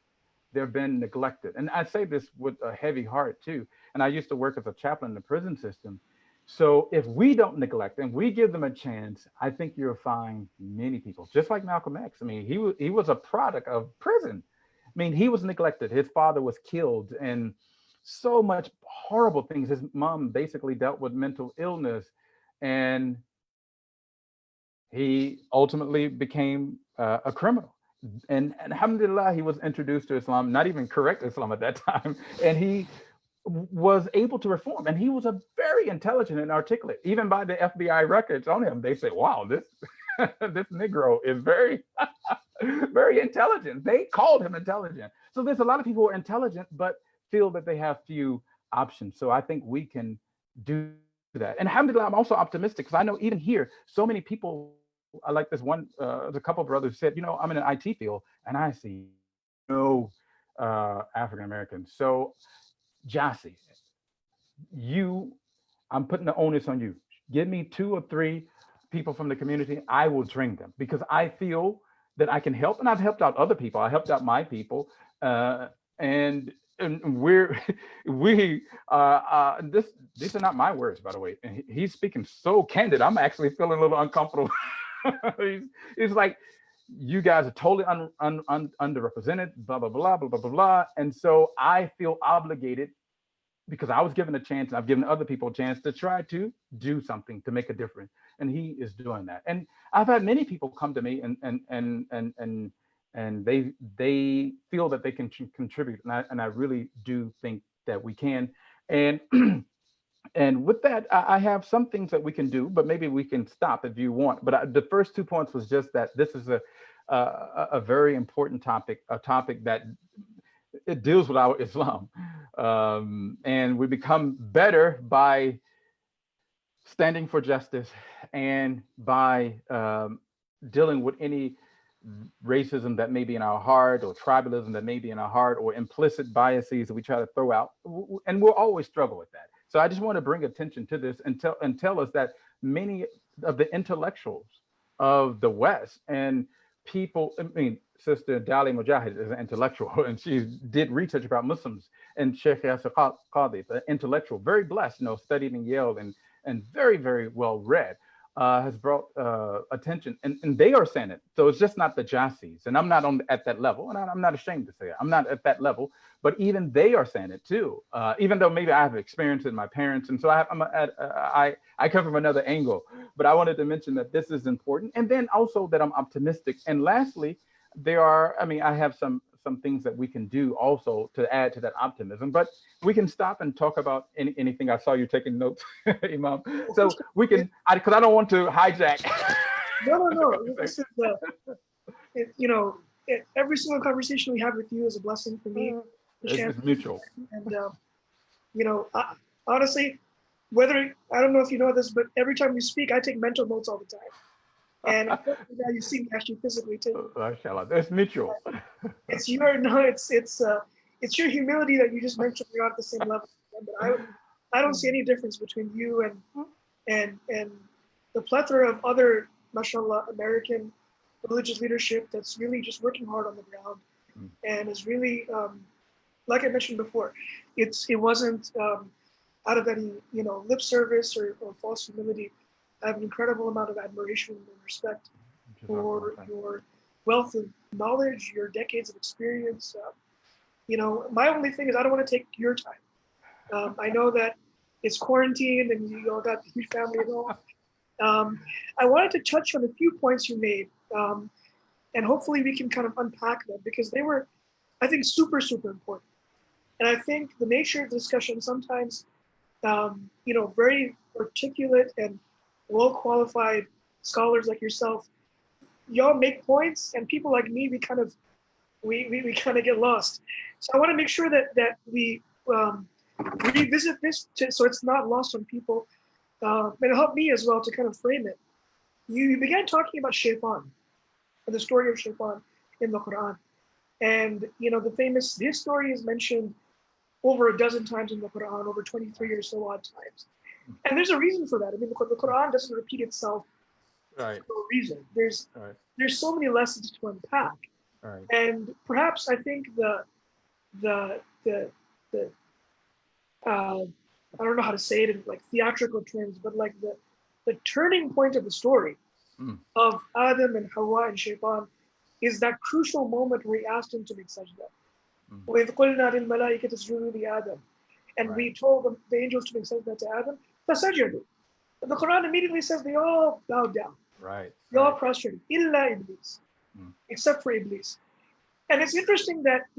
They've been neglected. And I say this with a heavy heart too. And I used to work as a chaplain in the prison system. So if we don't neglect and we give them a chance, I think you'll find many people, just like Malcolm X. I mean, he was a product of prison. I mean, he was neglected. His father was killed and so much horrible things. His mom basically dealt with mental illness, and he ultimately became a criminal. And alhamdulillah, he was introduced to Islam, not even correct Islam at that time. And he was able to reform. And he was a very intelligent and articulate. Even by the FBI records on him, they say, wow, this Negro is very, very intelligent. They called him intelligent. So there's a lot of people who are intelligent, but feel that they have few options. So I think we can do that. And alhamdulillah, I'm also optimistic because I know even here, so many people, I like this one, there's a couple of brothers said, I'm in an IT field and I see no African Americans. So Gyasi, I'm putting the onus on you. Give me 2 or 3 people from the community. I will train them because I feel that I can help, and I've helped out other people. I helped out my people, and these are not my words, by the way. And he's speaking so candid. I'm actually feeling a little uncomfortable. he's like, you guys are totally underrepresented, blah, blah, blah, blah, blah, blah, blah. And so I feel obligated because I was given a chance and I've given other people a chance to try to do something to make a difference. And he is doing that. And I've had many people come to me and they feel that they can contribute. And I really do think that we can. And and with that, I have some things that we can do, but maybe we can stop if you want. But the first 2 points was just that this is a very important topic, a topic that it deals with our Islam. And we become better by standing for justice and by dealing with any racism that may be in our heart, or tribalism that may be in our heart, or implicit biases that we try to throw out. And we'll always struggle with that. So I just want to bring attention to this and tell us that many of the intellectuals of the West and people, I mean, Sister Dali Mujahid is an intellectual, and she did research about Muslims, and Shaykh Gyasi McKinzie, an intellectual, very blessed, studied in Yale and very, very well read, has brought attention, and they are saying it. So it's just not the Jasis, and I'm not at that level, and I'm not ashamed to say it. I'm not at that level, but even they are saying it too. Even though maybe I have experience with my parents, and so I come from another angle, but I wanted to mention that this is important, and then also that I'm optimistic. And lastly, I have some things that we can do also to add to that optimism, but we can stop and talk about anything. I saw you taking notes, Imam. So we can, because I don't want to hijack. No. This is, every single conversation we have with you is a blessing for me. It's mutual. And, honestly, I don't know if you know this, but every time you speak, I take mental notes all the time. And now you see me actually physically too. It's mutual. It's your humility that you just mentioned. You're not at the same level. But I don't see any difference between you and the plethora of other, mashallah, American religious leadership that's really just working hard on the ground and is really, like I mentioned before, it wasn't out of any lip service or false humility. I have an incredible amount of admiration and respect for your wealth of knowledge, your decades of experience. My only thing is I don't want to take your time. I know that it's quarantined and you all got a huge family and all. I wanted to touch on a few points you made, and hopefully we can kind of unpack them because they were, I think, super, super important. And I think the nature of the discussion sometimes, very articulate and well-qualified scholars like yourself, y'all make points, and people like me, we kind of get lost. So I want to make sure that we revisit this so it's not lost on people, and it helped me as well to kind of frame it. You began talking about Shaitan and the story of Shaitan in the Quran, and this story is mentioned over a dozen times in the Quran, over 23 or so odd times. And there's a reason for that. I mean, the Quran doesn't repeat itself for no reason. There's so many lessons to unpack. Right. And perhaps I think the I don't know how to say it in like theatrical terms, but like the turning point of the story of Adam and Hawa and Shaitan is that crucial moment where he asked him to make sajda. وَإِذْ قُلْنَا لِلْمَلَائِكَةِ اسْجُدُوا لِآدَمَ, and we told the angels to make sajda to Adam. فَسَجَدُوا. The Quran immediately says they all bowed down. Right. They all prostrated. إِلَّا Iblis, except for Iblis. And it's interesting that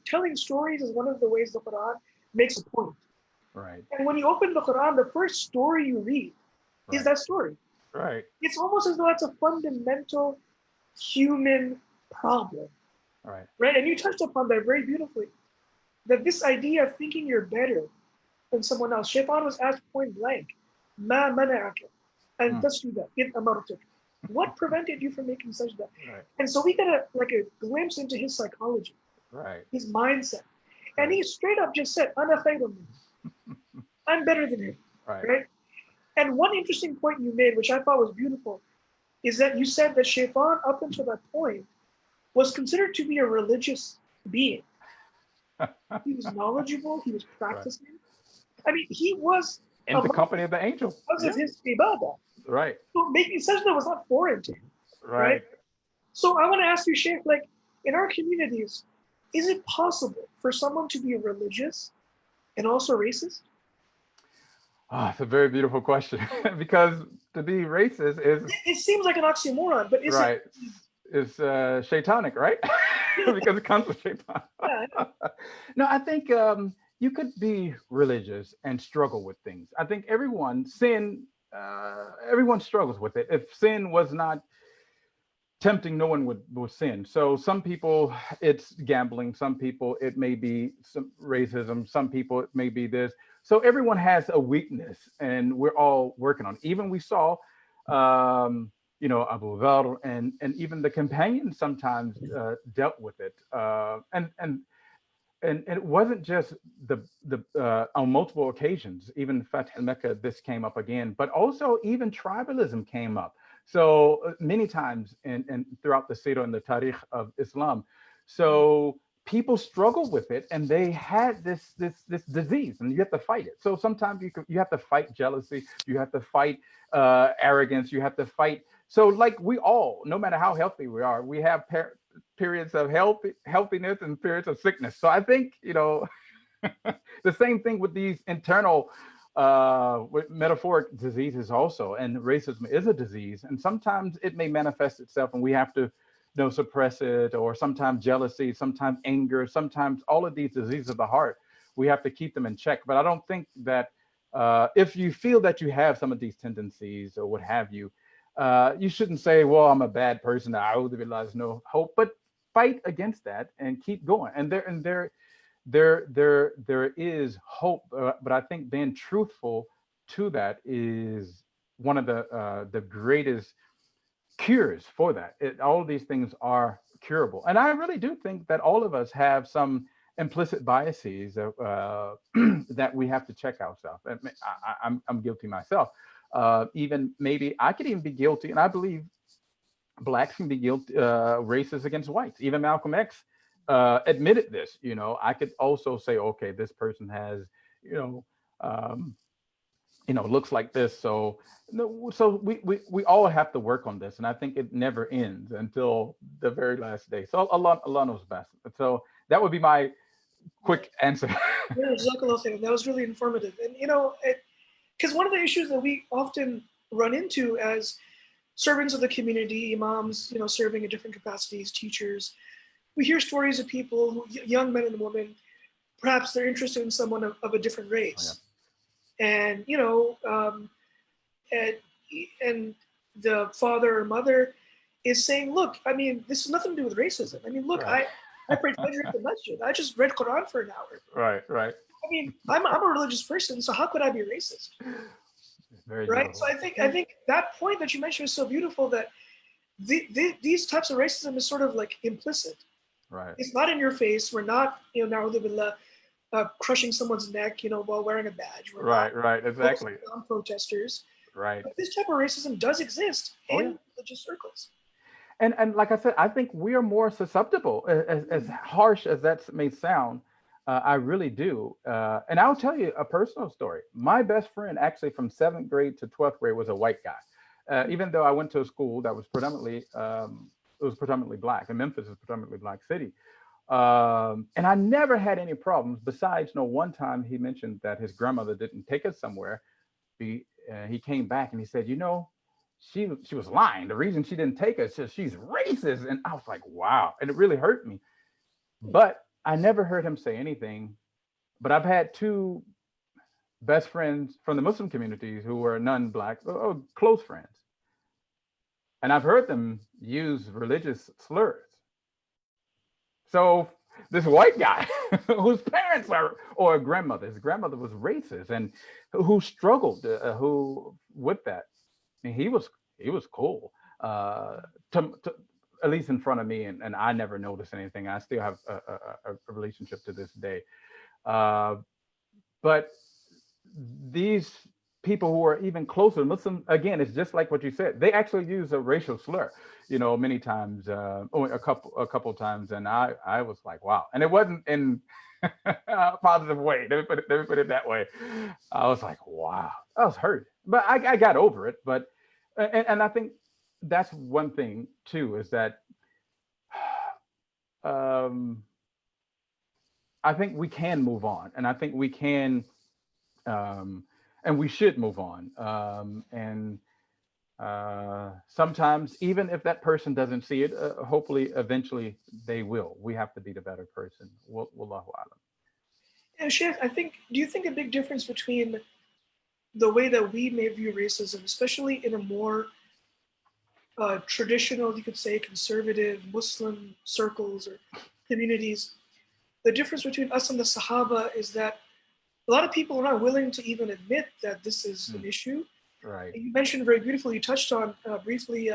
telling stories is one of the ways the Quran makes a point. Right. And when you open the Quran, the first story you read is that story. Right. It's almost as though that's a fundamental human problem. Right. And you touched upon that very beautifully. That this idea of thinking you're better than someone else. Shaitan was asked point blank, "Ma mana'aka an tasjuda id amartuk?" What prevented you from making sajda? Right. And so we get a glimpse into his psychology, his mindset. And he straight up just said, "Ana khayrun minhu." I'm better than him. Right. And one interesting point you made, which I thought was beautiful, is that you said that Shaitan, up until that point, was considered to be a religious being. He was knowledgeable, he was practicing. I mean, he was in the company of the angel. Because of his ibadah. Right. So making sajda was not foreign to him. Right. So I want to ask you, Shaykh, in our communities, is it possible for someone to be religious and also racist? It's a very beautiful question because to be racist is... It seems like an oxymoron, but is it? It's shaitanic, right? Because it comes with shaitan. No, I think you could be religious and struggle with things. I think everyone struggles with it. If sin was not tempting no one would sin. So some people it's gambling, some people it may be some racism, some people it may be this. So everyone has a weakness and we're all working on it. Even we saw Abu Dhar and even the companions sometimes dealt with it. And it wasn't just the on multiple occasions, even Fath al-Mecca, this came up again, but also even tribalism came up. So many times and throughout the Sira and the Tarikh of Islam. So people struggle with it and they had this disease and you have to fight it. So sometimes you have to fight jealousy, you have to fight arrogance, you have to fight. So like we all, no matter how healthy we are, we have periods of healthiness and periods of sickness. So I think, the same thing with these internal with metaphoric diseases also, and racism is a disease, and sometimes it may manifest itself and we have to suppress it, or sometimes jealousy, sometimes anger, sometimes all of these diseases of the heart, we have to keep them in check. But I don't think that if you feel that you have some of these tendencies or what have you, you shouldn't say, well, I'm a bad person, there's no hope, but fight against that and keep going. And there is hope, but I think being truthful to that is one of the greatest cures for that. All of these things are curable, and I really do think that all of us have some implicit biases that we have to check ourselves. I'm guilty myself. Even maybe I could even be guilty, and I believe blacks can be guilty, racist against whites. Even Malcolm X admitted this. I could also say, okay, this person has, looks like this. So we all have to work on this, and I think it never ends until the very last day. So Allah knows best. So that would be my quick answer. Yeah, that was really informative. And because one of the issues that we often run into as servants of the community, imams, serving in different capacities, teachers, we hear stories of people, young men and women, perhaps they're interested in someone of a different race. Oh, yeah. And the father or mother is saying, look, this has nothing to do with racism. Look, right. I prayed Fajr at the Masjid. I just read Quran for an hour. Right. I'm a religious person, so how could I be racist? Very right. Beautiful. So I think that point that you mentioned is so beautiful, that these types of racism is sort of like implicit. Right. It's not in your face. We're not, crushing someone's neck, while wearing a badge. We're right, exactly. On protesters. Right. But this type of racism does exist in religious circles. And like I said, I think we are more susceptible, as harsh as that may sound. I really do. And I'll tell you a personal story. My best friend, actually from 7th grade to 12th grade, was a white guy. Even though I went to a school that was predominantly black, and Memphis is a predominantly black city. And I never had any problems. Besides, one time he mentioned that his grandmother didn't take us somewhere. He came back and he said, she was lying. The reason she didn't take us is she's racist. And I was like, wow. And it really hurt me. But I never heard him say anything. But I've had 2 best friends from the Muslim communities who were non-black, close friends. And I've heard them use religious slurs. So this white guy whose parents or his grandmother was racist, and who struggled with that. And he was cool, to at least in front of me, and I never noticed anything. I still have a relationship to this day. But these people who are even closer Muslim, again, it's just like what you said. They actually use a racial slur, many times, or a couple times, and I was like, wow. And it wasn't in a positive way. Let me put it that way. I was like, wow. I was hurt, but I got over it. But and I think that's one thing too, is that I think we can move on, and I think we can. And we should move on. And sometimes, even if that person doesn't see it, hopefully, eventually they will. We have to be the better person. Wallahu alam. And Shaykh, do you think a big difference between the way that we may view racism, especially in a more traditional, you could say, conservative Muslim circles or communities. The difference between us and the Sahaba is that a lot of people are not willing to even admit that this is an issue. Right. You mentioned very beautifully, you touched on briefly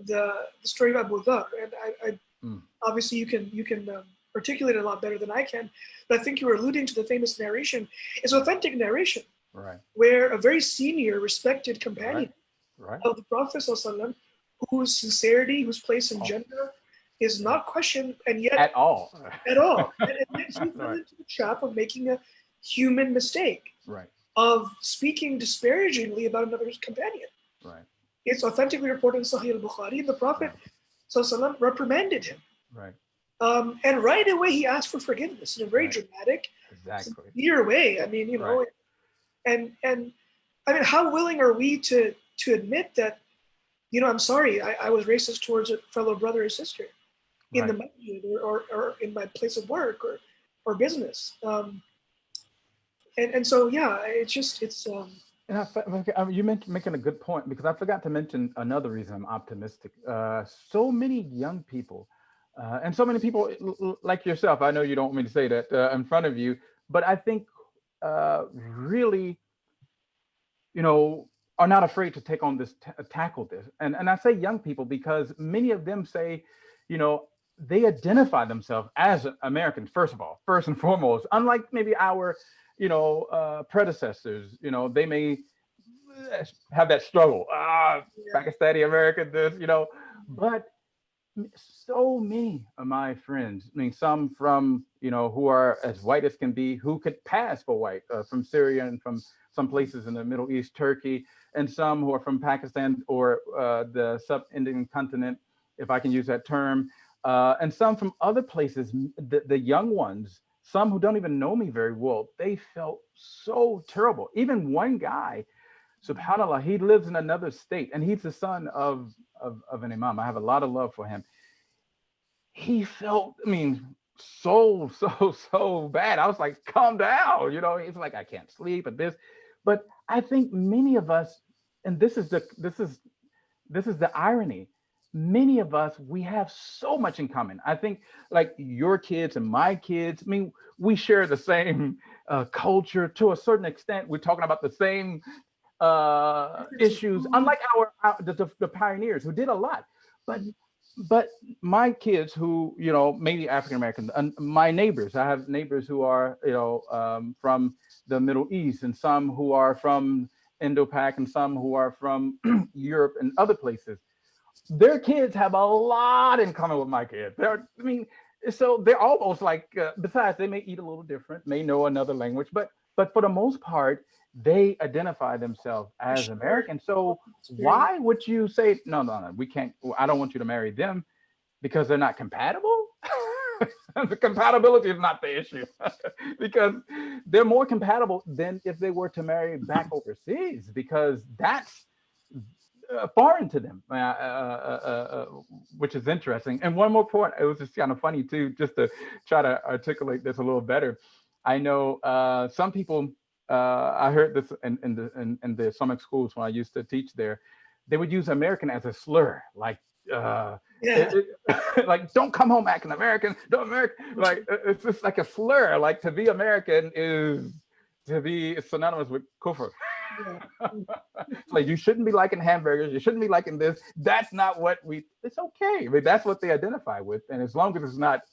the story of Abu Dhar, and I obviously you can articulate it a lot better than I can, but I think you were alluding to the famous narration. It's authentic narration, Right. where a very senior, respected companion Right. of the Prophet ﷺ, whose sincerity, whose place in Jannah is not questioned, and yet at all, and yet he fell Right. into the trap of making a human mistake, Right. of speaking disparagingly about another companion. Right. It's authentically reported in Sahih al-Bukhari. The Prophet ﷺ reprimanded him. Right. And right away he asked for forgiveness in a very dramatic, sincere way. I mean, you know, and I mean, how willing are we to admit that, you know, I'm sorry, I was racist towards a fellow brother or sister in the masjid or in my place of work or business. And so, yeah, it's. And you mentioned making a good point, because I forgot to mention another reason I'm optimistic. So many young people, and so many people like yourself, I know you don't want me to say that in front of you, but I think really, you know, are not afraid to take on this, tackle this. And I say young people because many of them say, you know, they identify themselves as Americans, first of all, first and foremost, unlike maybe our, you know, predecessors. You know, they may have that struggle, Pakistani American, this, you know, but so many of my friends, I mean, some from, you know, who are as white as can be, who could pass for white, from Syria and from some places in the Middle East, Turkey, and some who are from Pakistan or the sub-Indian continent, if I can use that term, and some from other places, the young ones, some who don't even know me very well, they felt so terrible. Even one guy, subhanAllah, he lives in another state, and he's the son of an imam. I have a lot of love for him. He felt, I mean, so bad. I was like, calm down, you know. It's like, I can't sleep and this. But I think many of us, and this is the irony, many of us, we have so much in common. I think like your kids and my kids, I mean, we share the same culture to a certain extent. We're talking about the same issues, unlike the pioneers who did a lot. But my kids who, you know, maybe African American, and my neighbors, I have neighbors who are, you know, from the Middle East, and some who are from Indo-Pak, and some who are from Europe and other places. Their kids have a lot in common with my kids. So they're almost like, besides they may eat a little different, may know another language, but for the most part, they identify themselves as American. So why would you say, no, we can't, I don't want you to marry them because they're not compatible? The compatibility is not the issue because they're more compatible than if they were to marry back overseas, because that's foreign to them, which is interesting. And one more point, it was just kind of funny too, just to try to articulate this a little better. I know some people, I heard this in the Islamic schools when I used to teach there, they would use American as a slur, like like don't come home acting American, don't American, like it's just like a slur. Like to be American is to be synonymous with kufr. Like you shouldn't be liking hamburgers, you shouldn't be liking this. That's not what it's okay. I mean, that's what they identify with, and as long as it's not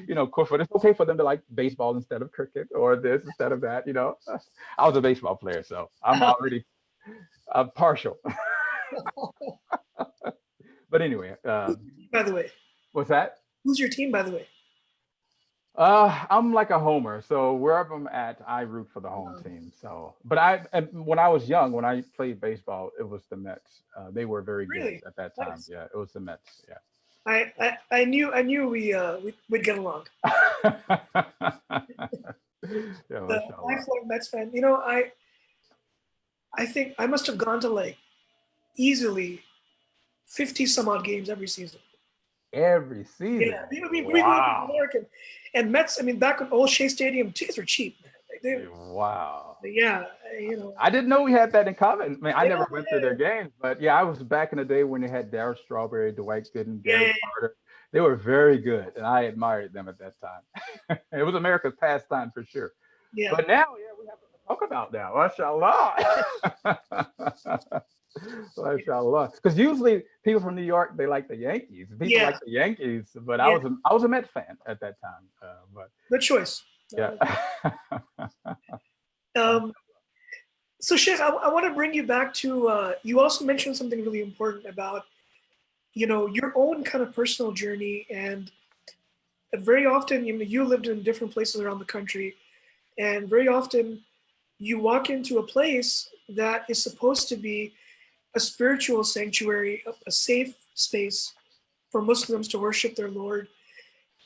you know, kufr, it's okay for them to like baseball instead of cricket, or this instead of that, you know. I was a baseball player, so I'm already partial. But anyway, by the way, what's that? Who's your team, by the way? I'm like a homer, so wherever I'm at, I root for the home team. So, but when I was young, when I played baseball, it was the Mets. They were very good at that time. Nice. Yeah, it was the Mets. Yeah. I knew we'd get along. Yeah, the lifelong Mets fan. You know, I think I must have gone to like easily 50 some odd games every season. Every season. Yeah, we grew up American, and Mets. I mean, back when old Shea Stadium, tickets were cheap. Wow. Yeah, you know. I didn't know we had that in common. I mean, I Yeah, never went to their games, but yeah, I was back in the day when they had Darryl Strawberry, Dwight Gooden, yeah, Gary yeah, Carter. They were very good, and I admired them at that time. It was America's pastime for sure. yeah, But now, yeah, we have to talk about now. MashaAllah. MashaAllah. Because usually people from New York, they like the Yankees. People yeah, like the Yankees, but yeah. I was a Met fan at that time. But Good choice. yeah. Um, so Sheikh, I want to bring you back to, you also mentioned something really important about, your own kind of personal journey. And very often, you lived in different places around the country, and very often you walk into a place that is supposed to be a spiritual sanctuary, a safe space for Muslims to worship their Lord.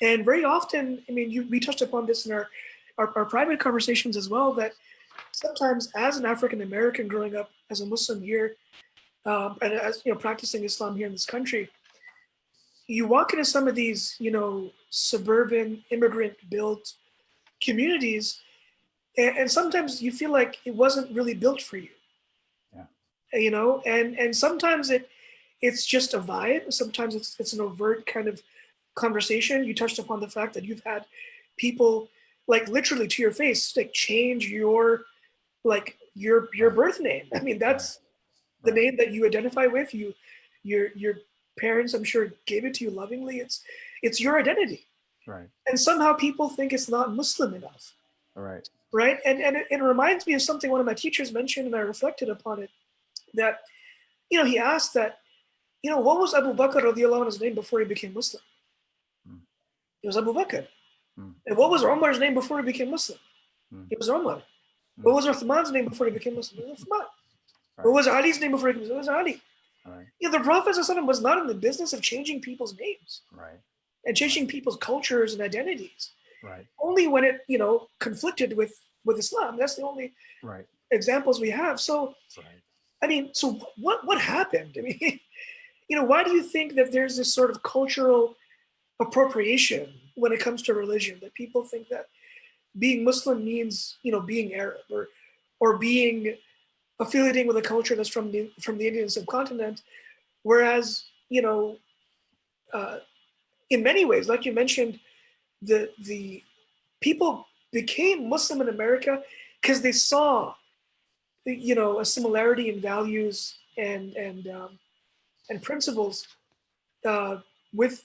And very often, we touched upon this in our private conversations as well, that sometimes as an African American growing up as a Muslim here, and as practicing Islam here in this country, you walk into some of these, suburban immigrant built communities, and sometimes you feel like it wasn't really built for you. Yeah. And sometimes it's just a vibe. Sometimes it's an overt kind of conversation. You touched upon the fact that you've had people like literally to your face like change your birth name. That's the name that you identify with. Your parents, I'm sure, gave it to you lovingly. It's your identity. Right. And somehow people think it's not Muslim enough. Right. Right. And it reminds me of something one of my teachers mentioned, and I reflected upon it, that, he asked that, what was Abu Bakr radiallahu anhu's name before he became Muslim? It was Abu Bakr. And what was Umar's name before he became Muslim? It was Umar. What was Uthman's name before he became Muslim? It was Uthman. Right. What was Ali's name before he became Muslim? It was Ali. Right. The Prophet ﷺ was not in the business of changing people's names. Right. And changing people's cultures and identities. Right. Only when it, conflicted with Islam. That's the only examples we have. So, so what happened? Why do you think that there's this sort of cultural appropriation when it comes to religion, that people think that being Muslim means, being Arab or being affiliating with a culture that's from the Indian subcontinent, whereas, in many ways, like you mentioned, the people became Muslim in America because they saw, a similarity in values and principles with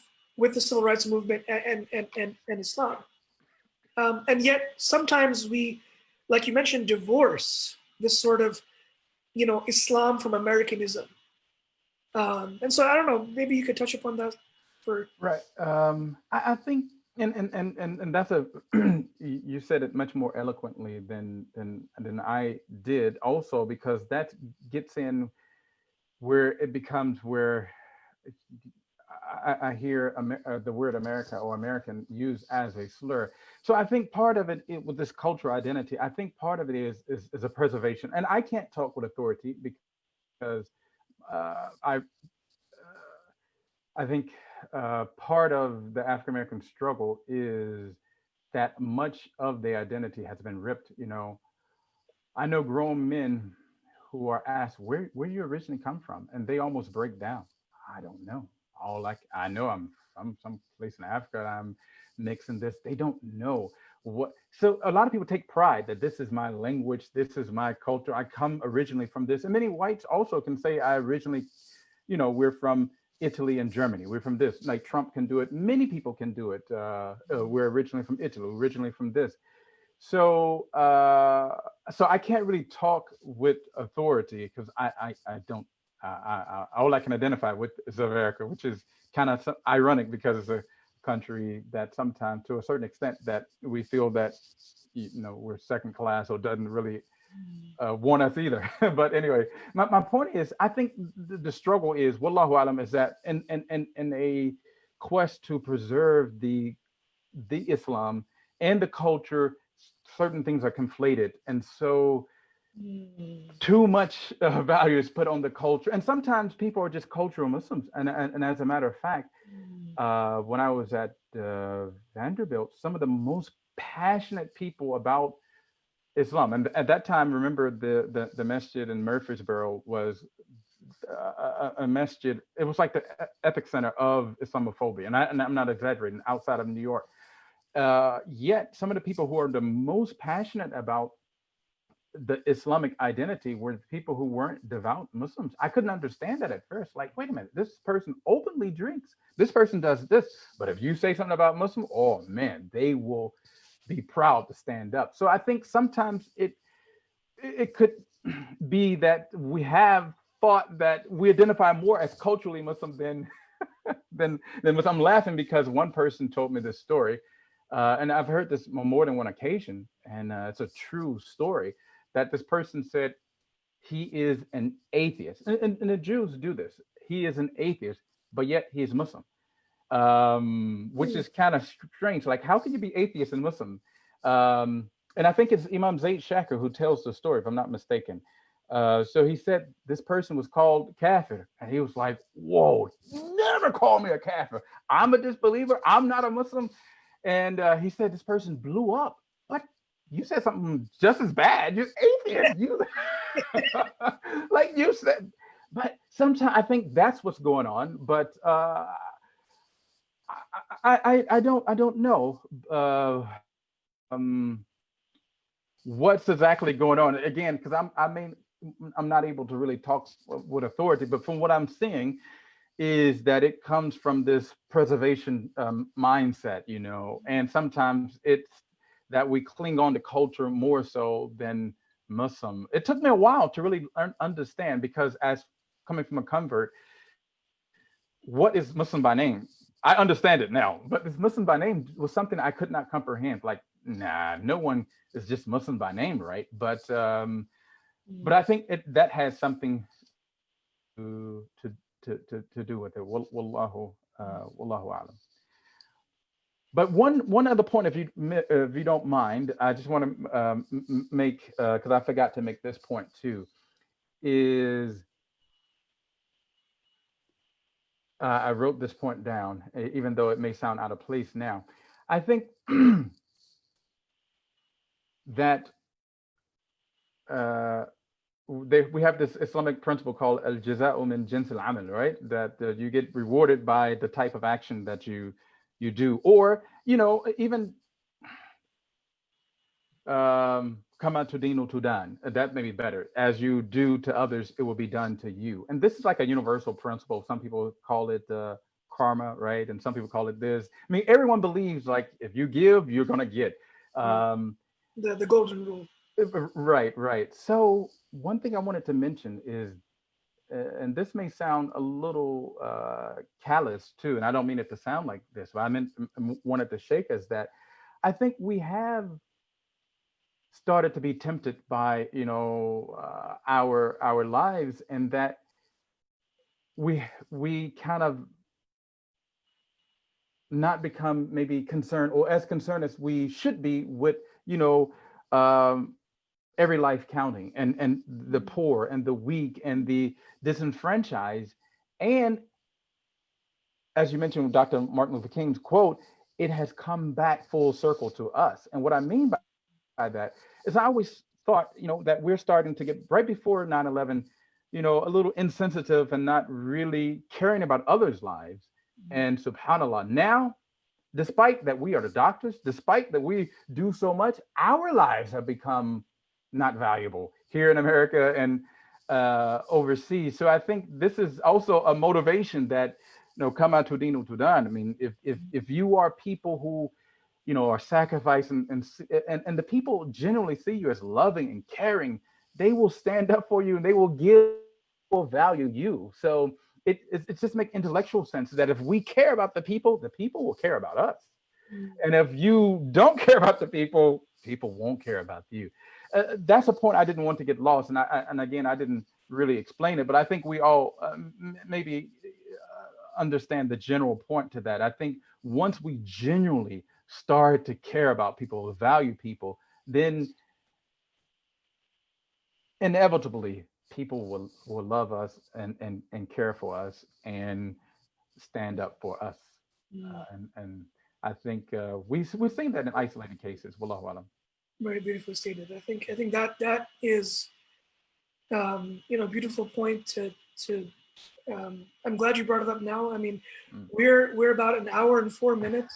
the civil rights movement and Islam. And yet sometimes we, like you mentioned, divorce this sort of, Islam from Americanism. And so I don't know, maybe you could touch upon that for. Right. I think, and that's you said it much more eloquently than I did, also because that gets in where it becomes where I hear the word America or American used as a slur. So I think part of it with this cultural identity, I think part of it is a preservation. And I can't talk with authority because I think part of the African American struggle is that much of their identity has been ripped. I know grown men who are asked where you originally come from, and they almost break down. I don't know. I know I'm from some place in Africa. I'm mixing this. They don't know what. So a lot of people take pride that this is my language, this is my culture. I come originally from this, and many whites also can say I originally, we're from Italy and Germany. We're from this. Like Trump can do it. Many people can do it. We're originally from Italy. Originally from this. So I can't really talk with authority because I don't. All I can identify with is America, which is kind of ironic because it's a country that sometimes, to a certain extent, that we feel that we're second class or doesn't really want us either. But anyway, my point is, I think the struggle is, wallahu alam, is that in a quest to preserve the Islam and the culture, certain things are conflated, and so too much value is put on the culture. And sometimes people are just cultural Muslims. And as a matter of fact, when I was at Vanderbilt, some of the most passionate people about Islam. And at that time, remember the masjid in Murfreesboro was a masjid. It was like the epicenter of Islamophobia. And I'm not exaggerating, outside of New York. Yet some of the people who are the most passionate about the Islamic identity were people who weren't devout Muslims. I couldn't understand that at first. Like, wait a minute, this person openly drinks. This person does this. But if you say something about Muslim, oh man, they will be proud to stand up. So I think sometimes it could be that we have thought that we identify more as culturally Muslim than Muslim. I'm laughing because one person told me this story, and I've heard this on more than one occasion, and it's a true story, that this person said he is an atheist. And the Jews do this. He is an atheist, but yet he is Muslim, which is kind of strange. Like, how can you be atheist and Muslim? And I think it's Imam Zayd Shaker who tells the story, if I'm not mistaken. So he said this person was called kafir, and he was like, whoa, never call me a kafir. I'm a disbeliever. I'm not a Muslim. And he said this person blew up. But you said something just as bad. You're atheist. You like you said. But sometimes I think that's what's going on. But I don't know what's exactly going on. Again, because I'm not able to really talk with authority. But from what I'm seeing, is that it comes from this preservation mindset, you know, and sometimes it's that we cling on to culture more so than Muslim. It took me a while to really understand, because as coming from a convert, what is Muslim by name? I understand it now, but this Muslim by name was something I could not comprehend. Like, nah, no one is just Muslim by name, right? But I think that has something to do with it. Wallahu alam. But one other point, if you don't mind, I just want to make, because I forgot to make this point too, is I wrote this point down, even though it may sound out of place now. I think that we have this Islamic principle called al jaza'u min jins al amal, right? That you get rewarded by the type of action that you do, or even kama tudinu tudan. That may be better. As you do to others, it will be done to you. And this is like a universal principle. Some people call it karma, right? And some people call it this. I mean, everyone believes like if you give, you're gonna get. The golden rule. Right. So one thing I wanted to mention is, and this may sound a little callous too, and I don't mean it to sound like this, but I wanted to shake us that I think we have started to be tempted by our lives, and that we kind of not become maybe concerned, or as concerned as we should be with every life counting, and the poor and the weak and the disenfranchised. And as you mentioned, Dr. Martin Luther King's quote, it has come back full circle to us. And what I mean by that is, I always thought, that we're starting to get, right before 9/11, a little insensitive and not really caring about others' lives. And subhanAllah, now, despite that we are the doctors, despite that we do so much, our lives have become not valuable here in America and overseas. So I think this is also a motivation that, kama tudinu tudan. I mean, if you are people who, are sacrificing, and the people generally see you as loving and caring, they will stand up for you and they will value you. So it just makes intellectual sense that if we care about the people will care about us. And if you don't care about the people won't care about you. That's a point I didn't want to get lost. And again, I didn't really explain it, but I think we all maybe understand the general point to that. I think once we genuinely start to care about people, value people, then inevitably people will love us and care for us and stand up for us. And I think we've seen that in isolated cases. Wallahu alam. Very beautifully stated. I think that is beautiful point to I'm glad you brought it up now. I mean, Mm. we're about an hour and 4 minutes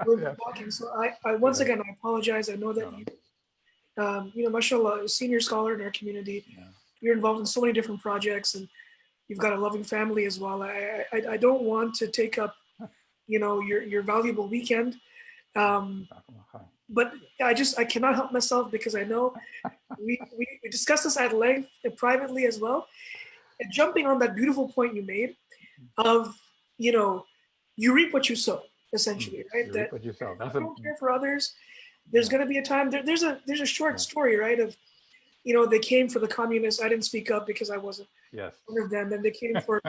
we're Yes. talking. So I once Yes. again I apologize. I know that mashallah, a senior scholar in our community. Yeah. You're involved in so many different projects, and you've got a loving family as well. I don't want to take up your valuable weekend. But I cannot help myself because I know we discussed this at length privately as well. And jumping on that beautiful point you made of, you reap what you sow, essentially, right? You That reap what you sow. That's if you don't care for others, there's going to be a time. There's a short story, right? Of, they came for the communists. I didn't speak up because I wasn't yes. one of them. Then they came for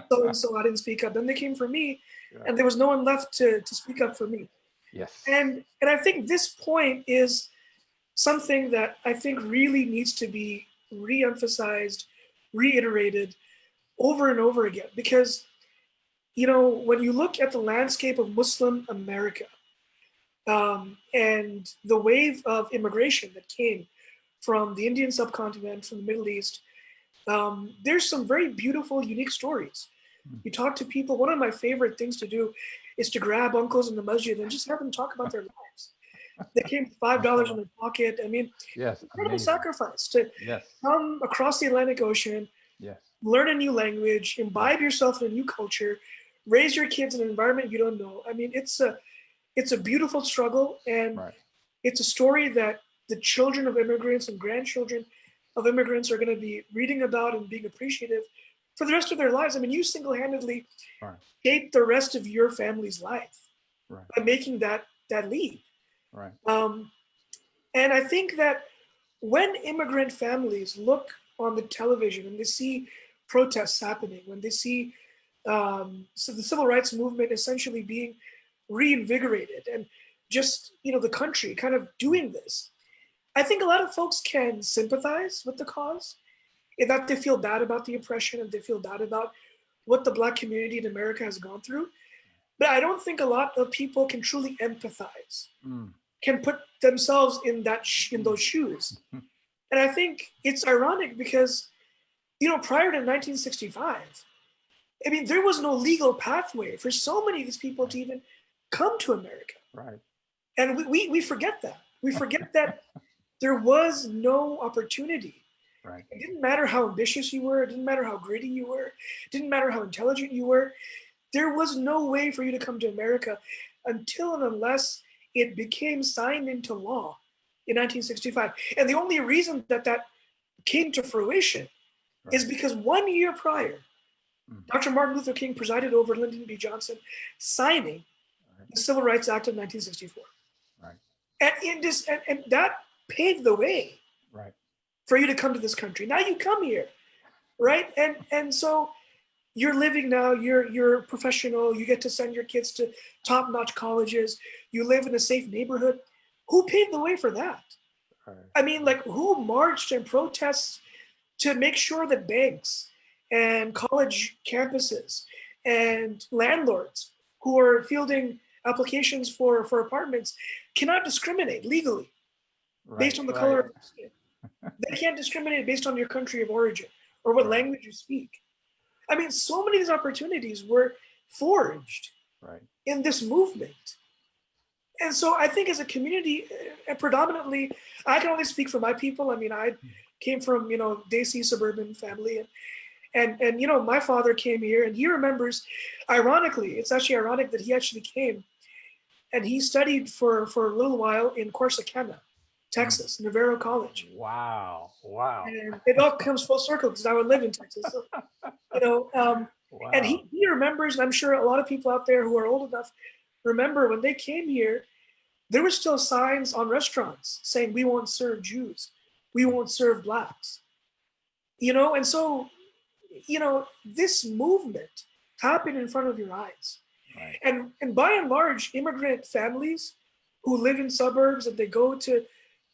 so and so. I didn't speak up. Then they came for me, Yeah. and there was no one left to speak up for me. Yes. And I think this point is something that I think really needs to be re-emphasized, reiterated over and over again. Because, when you look at the landscape of Muslim America and the wave of immigration that came from the Indian subcontinent, from the Middle East, there's some very beautiful, unique stories. You talk to people. One of my favorite things to do is to grab uncles in the masjid and just have them talk about their lives. They came with $5 in their pocket. I mean, yes, incredible amazing. sacrifice to come across the Atlantic Ocean, learn a new language, imbibe yourself in a new culture, raise your kids in an environment you don't know. I mean, it's a beautiful struggle, and it's a story that the children of immigrants and grandchildren of immigrants are going to be reading about and being appreciative for the rest of their lives. I mean, you single-handedly shaped the rest of your family's life by making that leap. Right. And I think that when immigrant families look on the television and they see protests happening, when they see so the civil rights movement essentially being reinvigorated and just, the country kind of doing this, I think a lot of folks can sympathize with the cause, in that they feel bad about the oppression and they feel bad about what the Black community in America has gone through. But I don't think a lot of people can truly empathize, can put themselves in those shoes. And I think it's ironic because, prior to 1965, I mean, there was no legal pathway for so many of these people to even come to America. Right. And we forget that. We forget that there was no opportunity. Right. It didn't matter how ambitious you were. It didn't matter how gritty you were. It didn't matter how intelligent you were. There was no way for you to come to America until and unless it became signed into law in 1965. And the only reason that came to fruition is because 1 year prior, Dr. Martin Luther King presided over Lyndon B. Johnson signing the Civil Rights Act of 1964. Right. And that paved the way for you to come to this country. Now you come here, right? And so you're living now, you're a professional, you get to send your kids to top-notch colleges, you live in a safe neighborhood. Who paved the way for that? I mean, who marched and protests to make sure that banks and college campuses and landlords who are fielding applications for apartments cannot discriminate legally based on the color of your skin? They can't discriminate based on your country of origin or what language you speak. I mean, so many of these opportunities were forged in this movement. And so I think as a community, predominantly, I can only speak for my people. I mean, I came from, Desi suburban family, and my father came here, and he remembers, ironically, it's actually ironic that he actually came and he studied for a little while in Corsicana, Texas, Navarro College. Wow. And it all comes full circle because I would live in Texas. So, and he remembers, and I'm sure a lot of people out there who are old enough remember when they came here, there were still signs on restaurants saying, "We won't serve Jews. We won't serve Blacks." And so, this movement happened in front of your eyes. And by and large, immigrant families who live in suburbs and they go to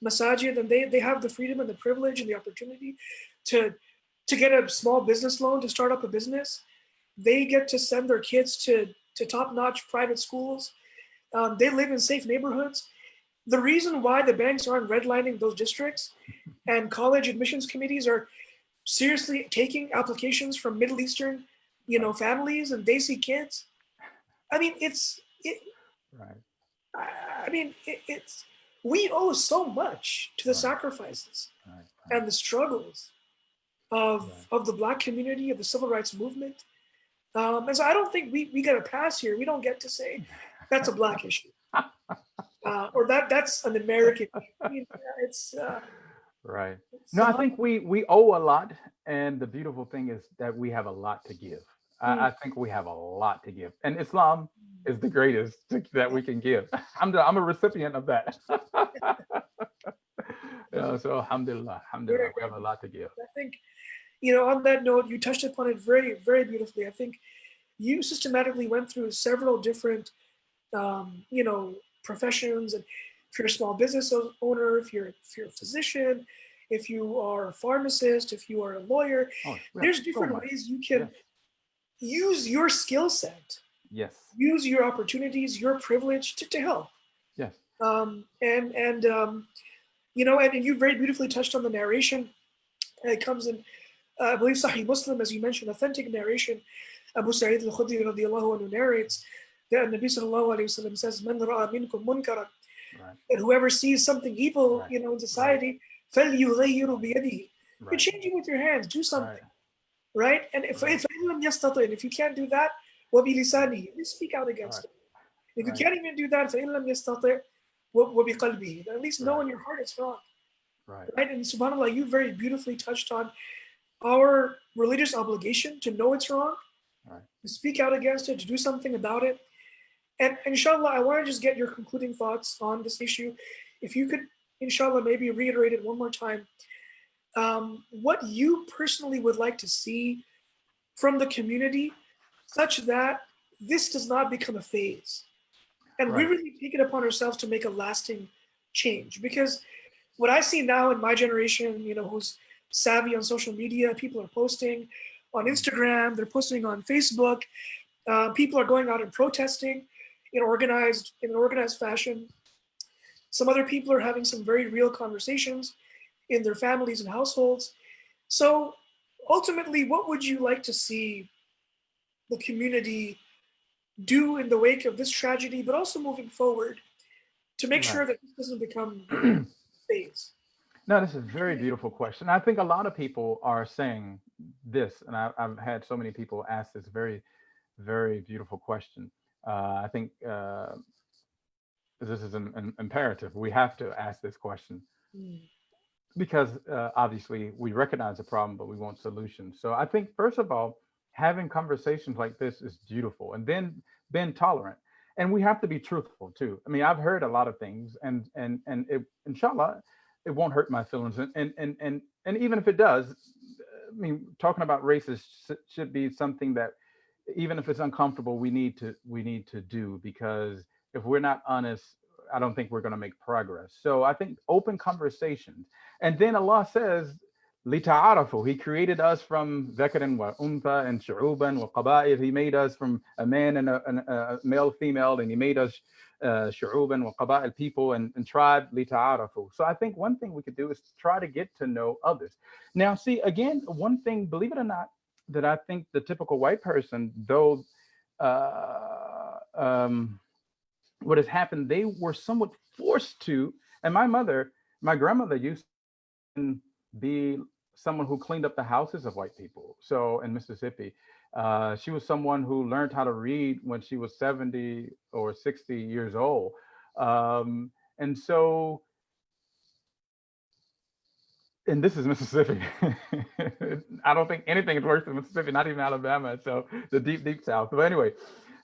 Masjid and they have the freedom and the privilege and the opportunity to get a small business loan to start up a business. They get to send their kids to top-notch private schools. They live in safe neighborhoods. The reason why the banks aren't redlining those districts and college admissions committees are seriously taking applications from Middle Eastern, families, and they see kids. I mean, Right. it's we owe so much to the Right. sacrifices Right. and the struggles of Right. of the Black community, of the civil rights movement. And so I don't think we get a pass here. We don't get to say that's a Black issue or that's an American issue. I mean, Right. it's No, I think we owe a lot, and the beautiful thing is that we have a lot to give. I think we have a lot to give, and Islam is the greatest that we can give. I'm a recipient of that. Yeah, so alhamdulillah, we have a lot to give. I think, on that note, you touched upon it very, very beautifully. I think you systematically went through several different, professions. And if you're a small business owner, if you're a physician, if you are a pharmacist, if you are a lawyer, there's different ways you can use your skill set. Yes. Use your opportunities, your privilege to help. Yes. And you very beautifully touched on the narration. It comes in, I believe, Sahih Muslim, as you mentioned, authentic narration. Abu Sa'id al-Khudri radiallahu anhu narrates that Nabi sallallahu alayhi wa sallam says, "Man ra'a minkum munkaran," that whoever sees something evil, in society, فَلْيُغَيِّرُ بِيَدِهِ. You're changing with your hands. Do something, right? And if you can't do that, وَبِلِسَانِهِ, you speak out against it. If you can't even do that, فَإِنْ لَمْ يَسْتَطِعْ وَبِقَلْبِهِ, at least know in your heart it's wrong. Right? And subhanAllah, you very beautifully touched on our religious obligation to know it's wrong, to speak out against it, to do something about it. And inshallah, I want to just get your concluding thoughts on this issue. If you could, inshallah, maybe reiterate it one more time. What you personally would like to see from the community such that this does not become a phase. And we really take it upon ourselves to make a lasting change. Because what I see now in my generation, who's savvy on social media, people are posting on Instagram, they're posting on Facebook, people are going out and protesting in an organized fashion. Some other people are having some very real conversations in their families and households. So ultimately, what would you like to see the community do in the wake of this tragedy, but also moving forward to make sure that this doesn't become a phase? No, this is a very beautiful question. I think a lot of people are saying this, and I've had so many people ask this very, very beautiful question. I think this is an imperative. We have to ask this question because obviously we recognize the problem, but we want solutions. So I think, first of all, having conversations like this is beautiful, and then being tolerant. And we have to be truthful too. I mean, I've heard a lot of things, and it, inshallah, it won't hurt my feelings. And even if it does, I mean, talking about races should be something that, even if it's uncomfortable, we need to do, because if we're not honest, I don't think we're going to make progress. So I think open conversations. And then Allah says, لِتَعَارَفُوا, He created us from ذَكَرٍ وَأُنْثَى and شُعُوبًا وَقَبَائِلٍ. He made us from a man and a male, female, and He made us شُعُوبًا وَقَبَائِلٍ, people and tribe. لِتَعَارَفُوا. So I think one thing we could do is try to get to know others. Now, see, again, one thing, believe it or not, that I think the typical white person, though, what has happened, they were somewhat forced to, and my grandmother used to be someone who cleaned up the houses of white people. So in Mississippi, she was someone who learned how to read when she was 70 or 60 years old. And so, and this is Mississippi. I don't think anything is worse than Mississippi, not even Alabama. So the deep, deep South. But anyway,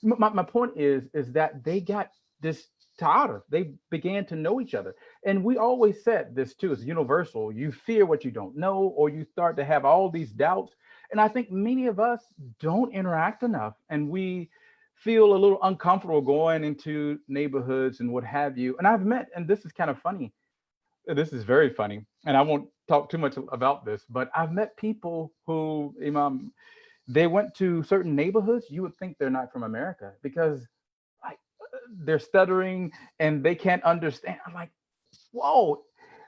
my point is that they got this ta'aruf. They began to know each other. And we always said this too, it's universal. You fear what you don't know, or you start to have all these doubts. And I think many of us don't interact enough, and we feel a little uncomfortable going into neighborhoods and what have you. And I've met, and this is kind of funny, this is very funny, and I won't talk too much about this, but I've met people who, Imam, they went to certain neighborhoods, you would think they're not from America, because like they're stuttering and they can't understand. I'm like, whoa.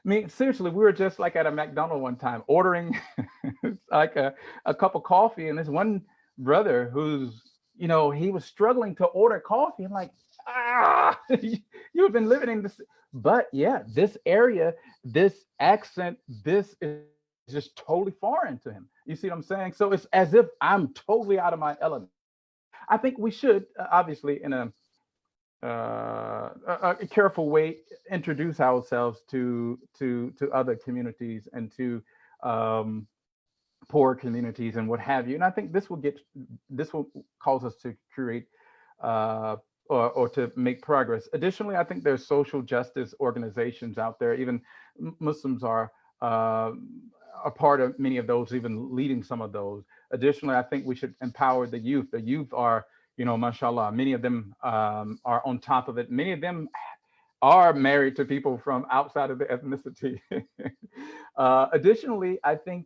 I mean, seriously, we were just like at a McDonald's one time ordering like a cup of coffee, and this one brother who's, he was struggling to order coffee. I'm like, you've been living in this. But yeah, this area, this accent, this is just totally foreign to him. You see what I'm saying? So it's as if I'm totally out of my element. I think we should, obviously, in a careful way, introduce ourselves to other communities and to poor communities and what have you. And I think this will cause us to create or to make progress. Additionally, I think there's social justice organizations out there. Even Muslims are a part of many of those, even leading some of those. Additionally, I think we should empower the youth. The youth are, mashallah, many of them are on top of it. Many of them are married to people from outside of the ethnicity. Additionally, I think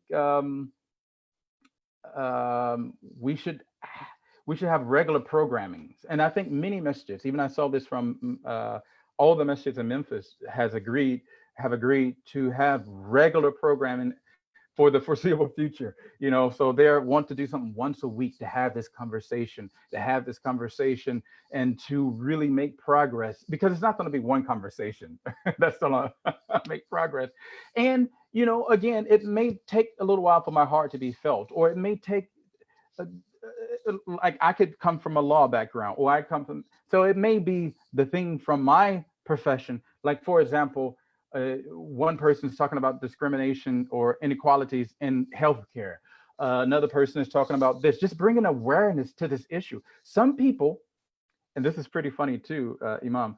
we should have regular programmings. And I think many masjids, even I saw this from all the masjids in Memphis, have agreed to have regular programming for the foreseeable future. So they want to do something once a week to have this conversation, and to really make progress, because it's not going to be one conversation that's going to make progress. And, again, it may take a little while for my heart to be felt, or it may take, like I could come from a law background, or so it may be the thing from my profession. Like, for example, one person is talking about discrimination or inequalities in healthcare. Another person is talking about this, just bringing awareness to this issue. Some people, and this is pretty funny too, Imam,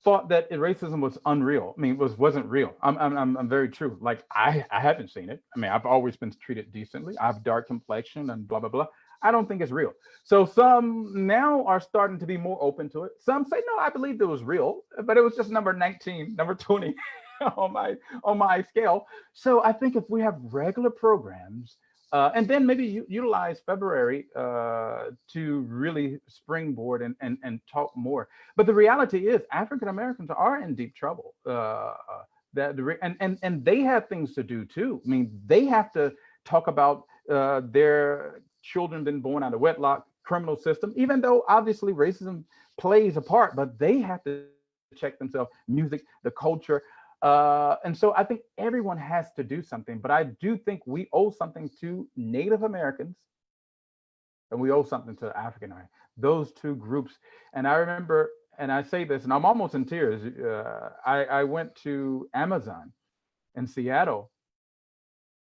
thought that racism was unreal. I mean, wasn't real. I'm very true. Like, I haven't seen it. I mean, I've always been treated decently. I have dark complexion and blah, blah, blah. I don't think it's real. So some now are starting to be more open to it. Some say, no, I believed it was real, but it was just number 19, number 20 on my scale. So I think if we have regular programs, and then maybe utilize February to really springboard and talk more. But the reality is, African Americans are in deep trouble. And they have things to do too. I mean, they have to talk about their children being born out of wedlock, criminal system, even though obviously racism plays a part, but they have to check themselves, music, the culture. And so I think everyone has to do something, but I do think we owe something to Native Americans and we owe something to African Americans, those two groups. And I remember, and I say this, and I'm almost in tears. I went to Amazon in Seattle,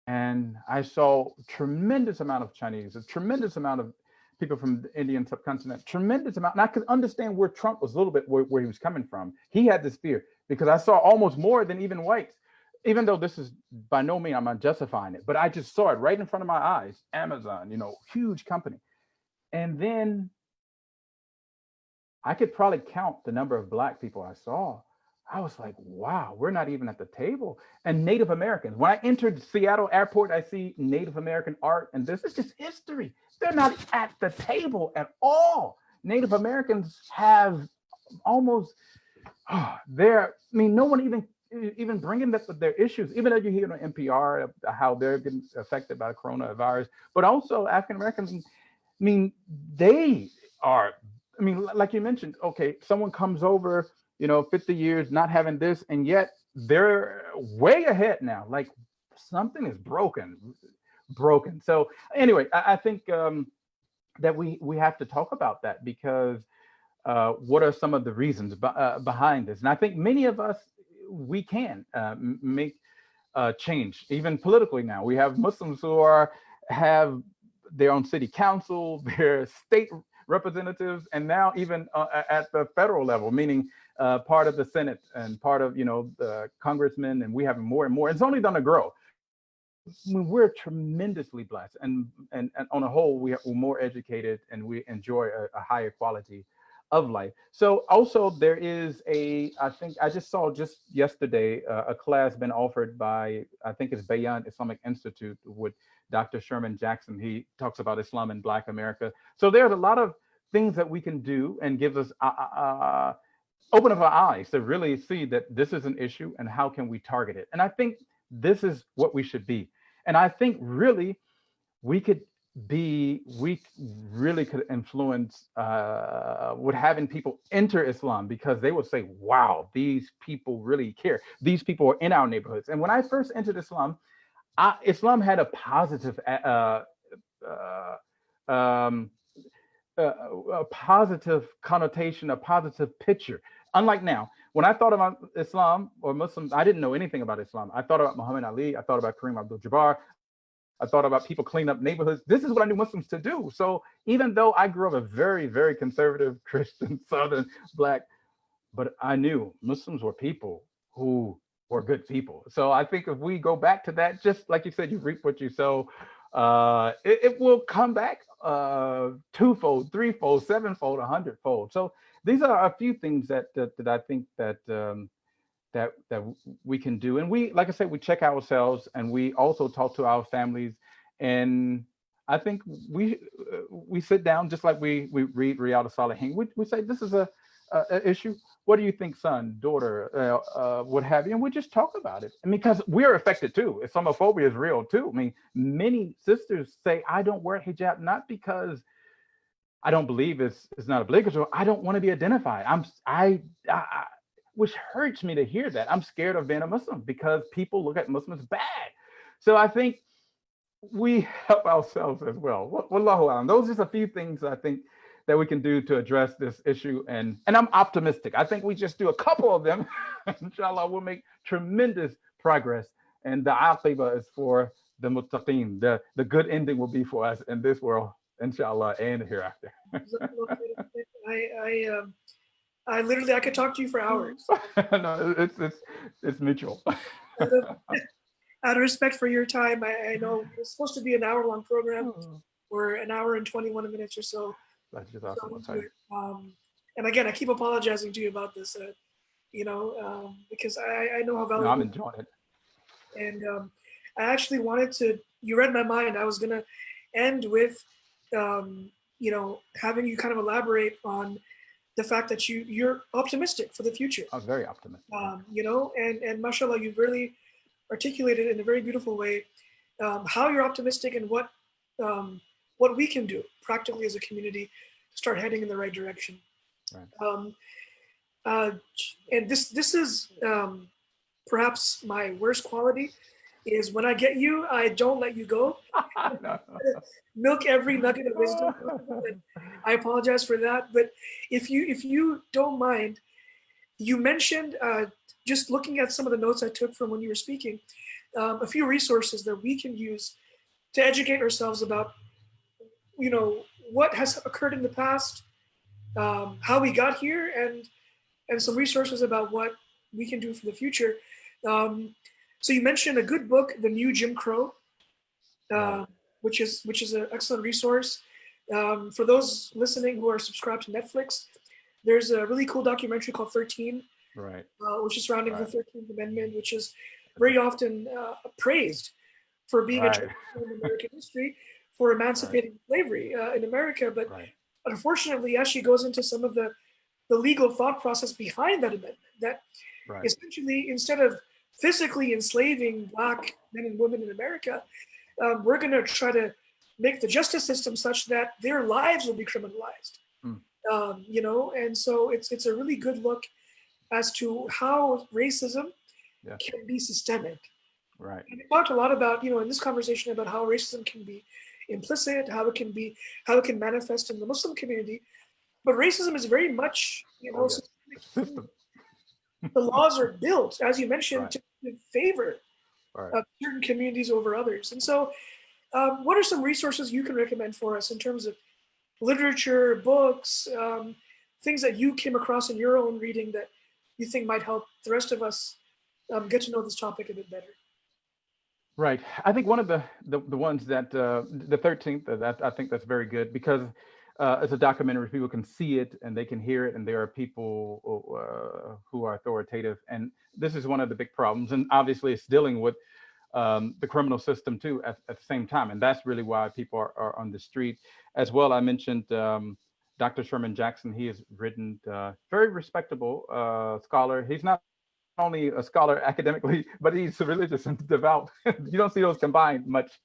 and I saw tremendous amount of Chinese, a tremendous amount of people from the Indian subcontinent, tremendous amount. And I could understand where Trump was a little bit where he was coming from. He had this fear because I saw almost more than even whites, even though this is by no means I'm not justifying it, but I just saw it right in front of my eyes. Amazon, huge company. And then I could probably count the number of Black people I saw. I was like, wow, we're not even at the table. And Native Americans. When I entered Seattle airport, I see Native American art, and this is just history. They're not at the table at all. Native Americans have almost, no one even bringing up their issues, even though you hear on NPR how they're getting affected by the coronavirus, but also African Americans, they are, like you mentioned, okay, someone comes over, 50 years not having this, and yet they're way ahead now. Like something is broken. So anyway, I think that we have to talk about that, because what are some of the reasons behind this? And I think many of us, we can make change, even politically now. We have Muslims who have their own city council, their state representatives, and now even at the federal level, meaning part of the Senate and part of the congressmen, and we have more and more. It's only going to grow. We're tremendously blessed, and on a whole, we're more educated, and we enjoy a higher quality of life. So also there is I think I just saw just yesterday a class been offered by, I think it's Bayan Islamic Institute with Dr. Sherman Jackson. He talks about Islam in Black America. So there's a lot of things that we can do and gives us open up our eyes to really see that this is an issue and how can we target it. And I think this is what we should be. And I think really we really could influence with having people enter Islam, because they would say, wow, these people really care. These people are in our neighborhoods. And when I first entered Islam, Islam had a positive a positive connotation, a positive picture. Unlike now, when I thought about Islam or Muslims, I didn't know anything about Islam. I thought about Muhammad Ali. I thought about Kareem Abdul-Jabbar. I thought about people cleaning up neighborhoods. This is what I knew Muslims to do. So even though I grew up a very, very conservative Christian, Southern, Black, but I knew Muslims were people who were good people. So I think if we go back to that, just like you said, you reap what you sow, it will come back twofold, threefold, sevenfold, 100-fold. So these are a few things that I think that we can do. And we, like I said, we check ourselves, and we also talk to our families. And I think we sit down, just like we read Riyadh al-Salihin. We say, this is a issue. What do you think, son, daughter, what have you? And we just talk about it. I mean, because we're affected too. Islamophobia is real too. I mean, many sisters say, I don't wear hijab, not because I don't believe it's not obligatory. I don't want to be identified. Which hurts me to hear that. I'm scared of being a Muslim because people look at Muslims bad. So I think we help ourselves as well. Wallahu alam. Those are just a few things I think that we can do to address this issue. And I'm optimistic. I think we just do a couple of them. Inshallah, we'll make tremendous progress. And the aqibah is for the muttaqeen. The good ending will be for us in this world, inshallah, and hereafter. I literally, I could talk to you for hours. No, it's mutual. Out of respect for your time, I know it's supposed to be an hour-long program, or an hour and 21 minutes or so. And again, I keep apologizing to you about this, because I know how valuable. No, I'm enjoying it. And I actually wanted to. You read my mind. I was gonna end with, having you kind of elaborate on the fact that you're optimistic for the future. I'm very optimistic. And mashallah, you've really articulated in a very beautiful way how you're optimistic and what we can do practically as a community to start heading in the right direction. Right. And this is perhaps my worst quality, is when I get you, I don't let you go. No. Milk every nugget of wisdom. I apologize for that. But if you don't mind, you mentioned, just looking at some of the notes I took from when you were speaking, a few resources that we can use to educate ourselves about, what has occurred in the past, how we got here, and some resources about what we can do for the future. So you mentioned a good book, The New Jim Crow, which is an excellent resource. For those listening who are subscribed to Netflix, there's a really cool documentary called 13, right, which is surrounding the 13th Amendment, which is very often praised for being a tragedy in American history, for emancipating slavery in America. But unfortunately, as she goes into some of the legal thought process behind that amendment, that essentially, instead of physically enslaving Black men and women in America, we're going to try to make the justice system such that their lives will be criminalized. And so it's a really good look as to how racism can be systemic. Right. And we talked a lot about, in this conversation, about how racism can be implicit, how it can manifest in the Muslim community, but racism is very much, system. The laws are built, as you mentioned, to favor certain communities over others. And so, what are some resources you can recommend for us in terms of literature, books, things that you came across in your own reading that you think might help the rest of us get to know this topic a bit better? Right. I think one of the ones that the 13th, that I think that's very good, because it's a documentary. People can see it and they can hear it, and there are people who are authoritative. And this is one of the big problems. And obviously, it's dealing with the criminal system too at the same time, and that's really why people are on the street as well. I mentioned Dr. Sherman Jackson. He has written very respectable scholar. He's not only a scholar academically, but he's religious and devout. You don't see those combined much.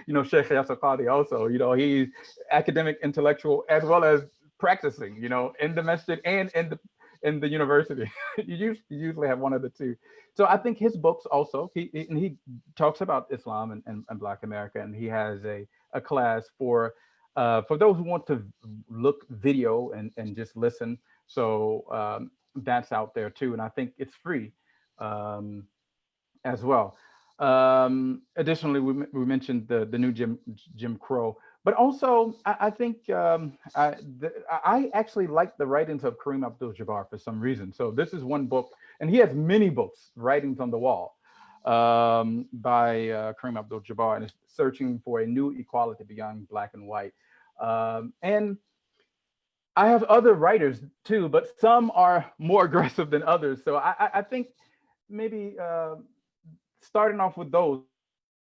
Shaykh Gyasi McKinzie also, he's academic, intellectual, as well as practicing, in the masjid and in the university. You usually have one of the two. So I think his books also, he talks about Islam and Black America, and he has a class for those who want to look video and just listen. So that's out there too, and I think it's free as well. Additionally, we mentioned the new Jim Crow, but also I think I actually like the writings of Kareem Abdul-Jabbar for some reason. So this is one book, and he has many books, Writings on the Wall, by Kareem Abdul-Jabbar, and it's searching for a new equality beyond black and white. And I have other writers too, but some are more aggressive than others. So I think maybe starting off with those,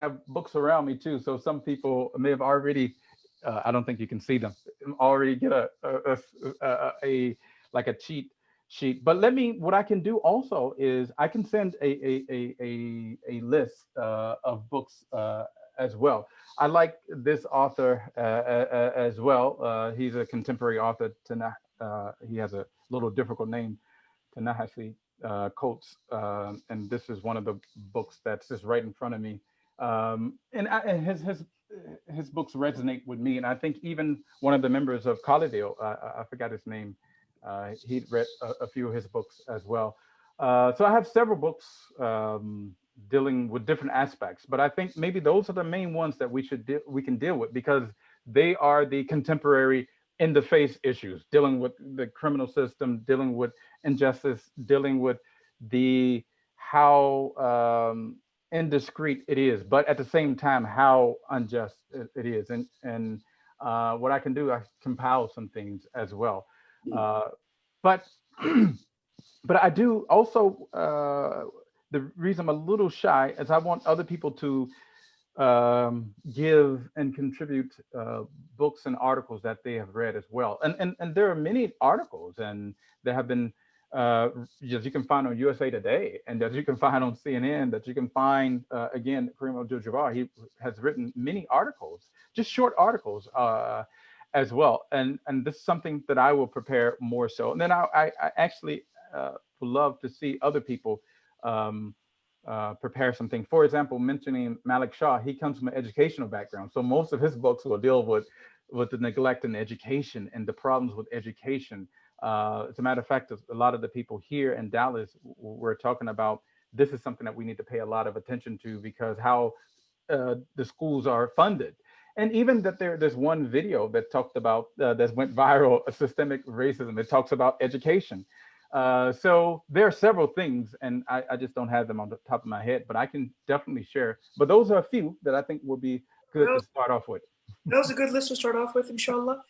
I have books around me too. So some people may have already, I don't think you can see them, already get a like a cheat sheet. But what I can do also is I can send a list of books as well. I like this author as well. He's a contemporary author. He has a little difficult name, Ta-Nehisi Coates, and this is one of the books that's just right in front of me. And his books resonate with me, and I think even one of the members of Colleyville, I forgot his name, he'd read a few of his books as well. So I have several books dealing with different aspects, but I think maybe those are the main ones that we can deal with, because they are the contemporary in the face issues, dealing with the criminal system, dealing with injustice, dealing with how indiscreet it is, but at the same time how unjust it is. And what I can do, I compile some things as well. But I do also, the reason I'm a little shy is I want other people to give and contribute books and articles that they have read as well. And there are many articles, and there have been that you can find on USA Today, and that you can find on CNN, that you can find again, Kareem Abdul-Jabbar, he has written many articles, just short articles as well. And this is something that I will prepare more so. And then I actually would love to see other people prepare something. For example, mentioning Malik Shah, he comes from an educational background. So most of his books will deal with the neglect in education and the problems with education. As a matter of fact, a lot of the people here in Dallas were talking about this is something that we need to pay a lot of attention to, because how the schools are funded. And even that there's one video that talked about, that went viral, systemic racism. It talks about education. So there are several things, and I just don't have them on the top of my head, but I can definitely share. But those are a few that I think will be good to start off with. That was a good list to start off with, inshallah.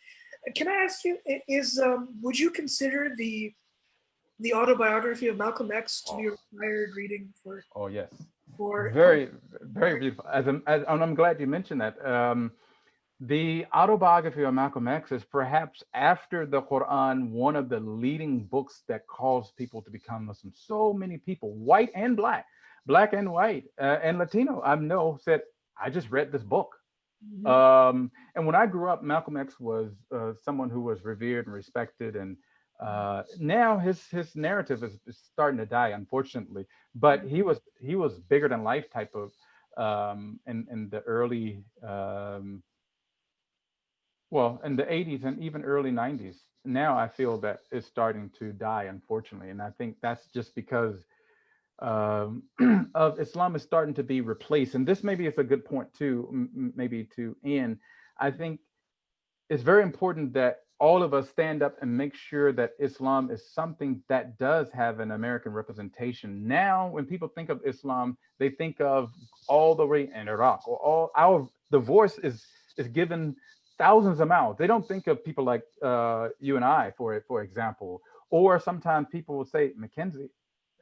Can I ask you, would you consider the autobiography of Malcolm X to be a required reading for? Oh yes, for very beautiful. I'm glad you mentioned that. The autobiography of Malcolm X is perhaps, after the Quran, one of the leading books that calls people to become Muslim. So many people, white and black and white, and Latino, I know, said, I just read this book. Mm-hmm. And when I grew up, Malcolm X was someone who was revered and respected, and now his narrative is starting to die, unfortunately. But he was bigger than life type of in the early in the 80s and even early 90s. Now I feel that it's starting to die, unfortunately, and I think that's just because of Islam is starting to be replaced. And this maybe is a good point too, maybe to end. I think it's very important that all of us stand up and make sure that Islam is something that does have an American representation. Now, when people think of Islam, they think of all the way in Iraq, or our divorce is given thousands of miles. They don't think of people like you and I, for example. Or sometimes people will say, McKinzie,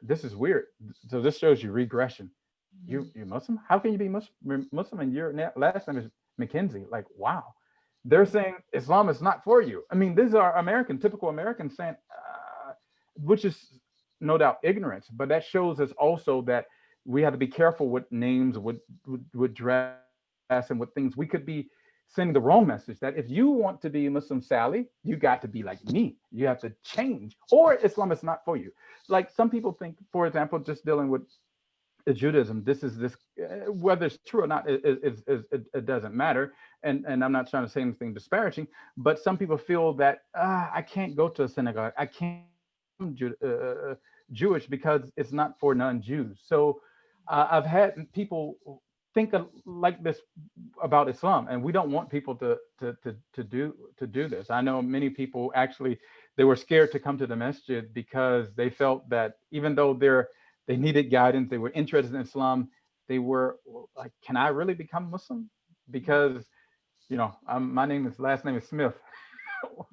this is weird. So this shows you regression. You Muslim? How can you be Muslim and your last name is McKinzie? Like, wow. they're saying Islam is not for you. I mean, these are typical Americans saying, which is no doubt ignorance, but that shows us also that we have to be careful with names, with dress, and with things. We could be sending the wrong message that if you want to be Muslim Sally, you got to be like me. You have to change, or Islam is not for you. Like some people think, for example, just dealing with Judaism, whether it's true or not, it doesn't matter. And I'm not trying to say anything disparaging, but some people feel that I can't go to a synagogue. I can't Jewish because it's not for non-Jews. So I've had people think like this about Islam, and we don't want people to do this. I know many people actually, they were scared to come to the masjid because they felt that even though they needed guidance, they were interested in Islam, they were like, can I really become Muslim? Because my last name is Smith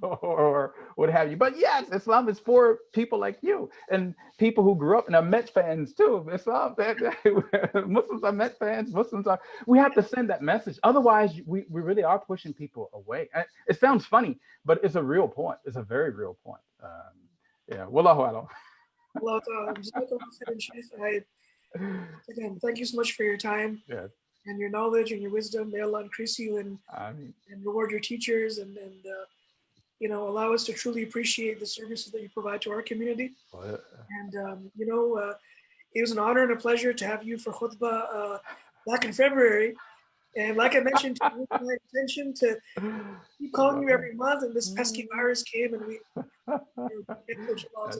or what have you. But yes, Islam is for people like you and people who grew up and are Met fans too. Islam, Muslims are Met fans. We have to send that message. Otherwise, we really are pushing people away. It sounds funny, but it's a real point. It's a very real point. Wallahu alam. Well, again, thank you so much for your time and your knowledge and your wisdom. May Allah increase you and reward your teachers and allow us to truly appreciate the services that you provide to our community. And it was an honor and a pleasure to have you for khutbah back in February. And like I mentioned, it was my intention to keep calling you every month, and this pesky virus came, and we. Inshallah,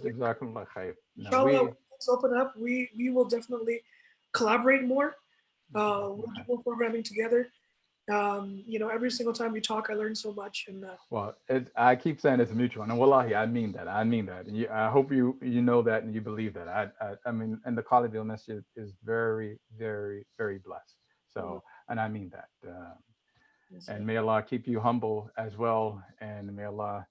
let's open up. We will definitely collaborate more. We'll do more programming together. Every single time we talk, I learn so much. And I keep saying it's mutual, and wallahi, I mean that. And I hope you know that and you believe that. I mean, and the Colleyville Masjid is very, very, very blessed. So, and I mean that. And may Allah keep you humble as well, and may Allah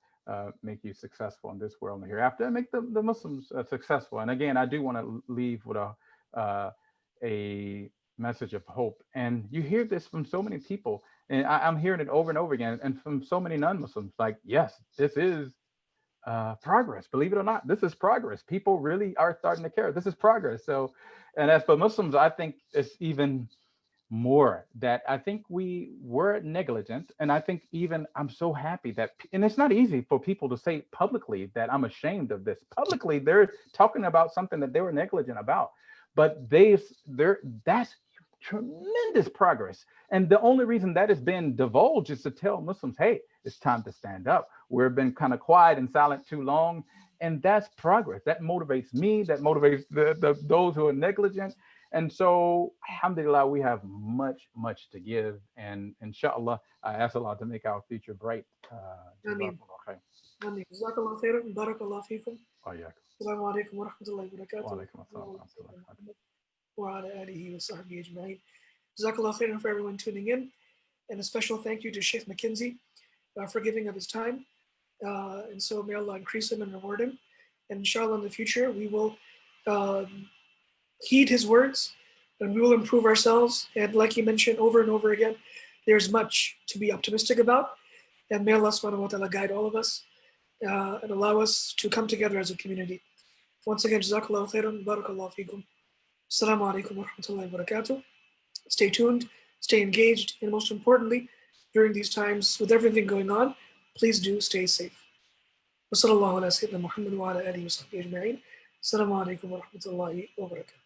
make you successful in this world and hereafter, and make the Muslims successful. And again, I do want to leave with a message of hope. And you hear this from so many people, and I'm hearing it over and over again, and from so many non-Muslims, like, yes, this is progress. Believe it or not, this is progress. People really are starting to care. This is progress. So, and as for Muslims, I think it's even more that I think we were negligent. And I think even I'm so happy that, and it's not easy for people to say publicly that I'm ashamed of this. Publicly, they're talking about something that they were negligent about, but that's tremendous progress. And the only reason that has been divulged is to tell Muslims, hey, it's time to stand up. We've been kind of quiet and silent too long. And that's progress. That motivates me, that motivates those who are negligent. And so, alhamdulillah, we have much, much to give. And inshallah, I ask Allah to make our future bright. Ameen. Ameen. Jazakallah khairan. Barakallah feekum. Assalamu alaikum wa rahmatullahi wa barakatuh. Wa alaikum assalam. Wa ala alihi wa sahbihi ajma'in. Jazakallah khairan for everyone tuning in. And a special thank you to Shaykh McKinzie for giving of his time. And so may Allah increase him and reward him. And inshallah, in the future, we will heed his words and we will improve ourselves. And like he mentioned over and over again, there's much to be optimistic about. And may Allah subhanahu wa ta'ala guide all of us and allow us to come together as a community. Once again, Jazakallah khairan, barakallah feekum. Assalamu alaikum wa rahmatullahi wa barakatuh. Stay tuned, stay engaged, and most importantly, during these times with everything going on, please do stay safe. Wa sallallahu ala sayyidina Muhammad wa ala alihi wa sahbihi ajma'in. Assalamu alaikum wa rahmatullahi wa barakatuh.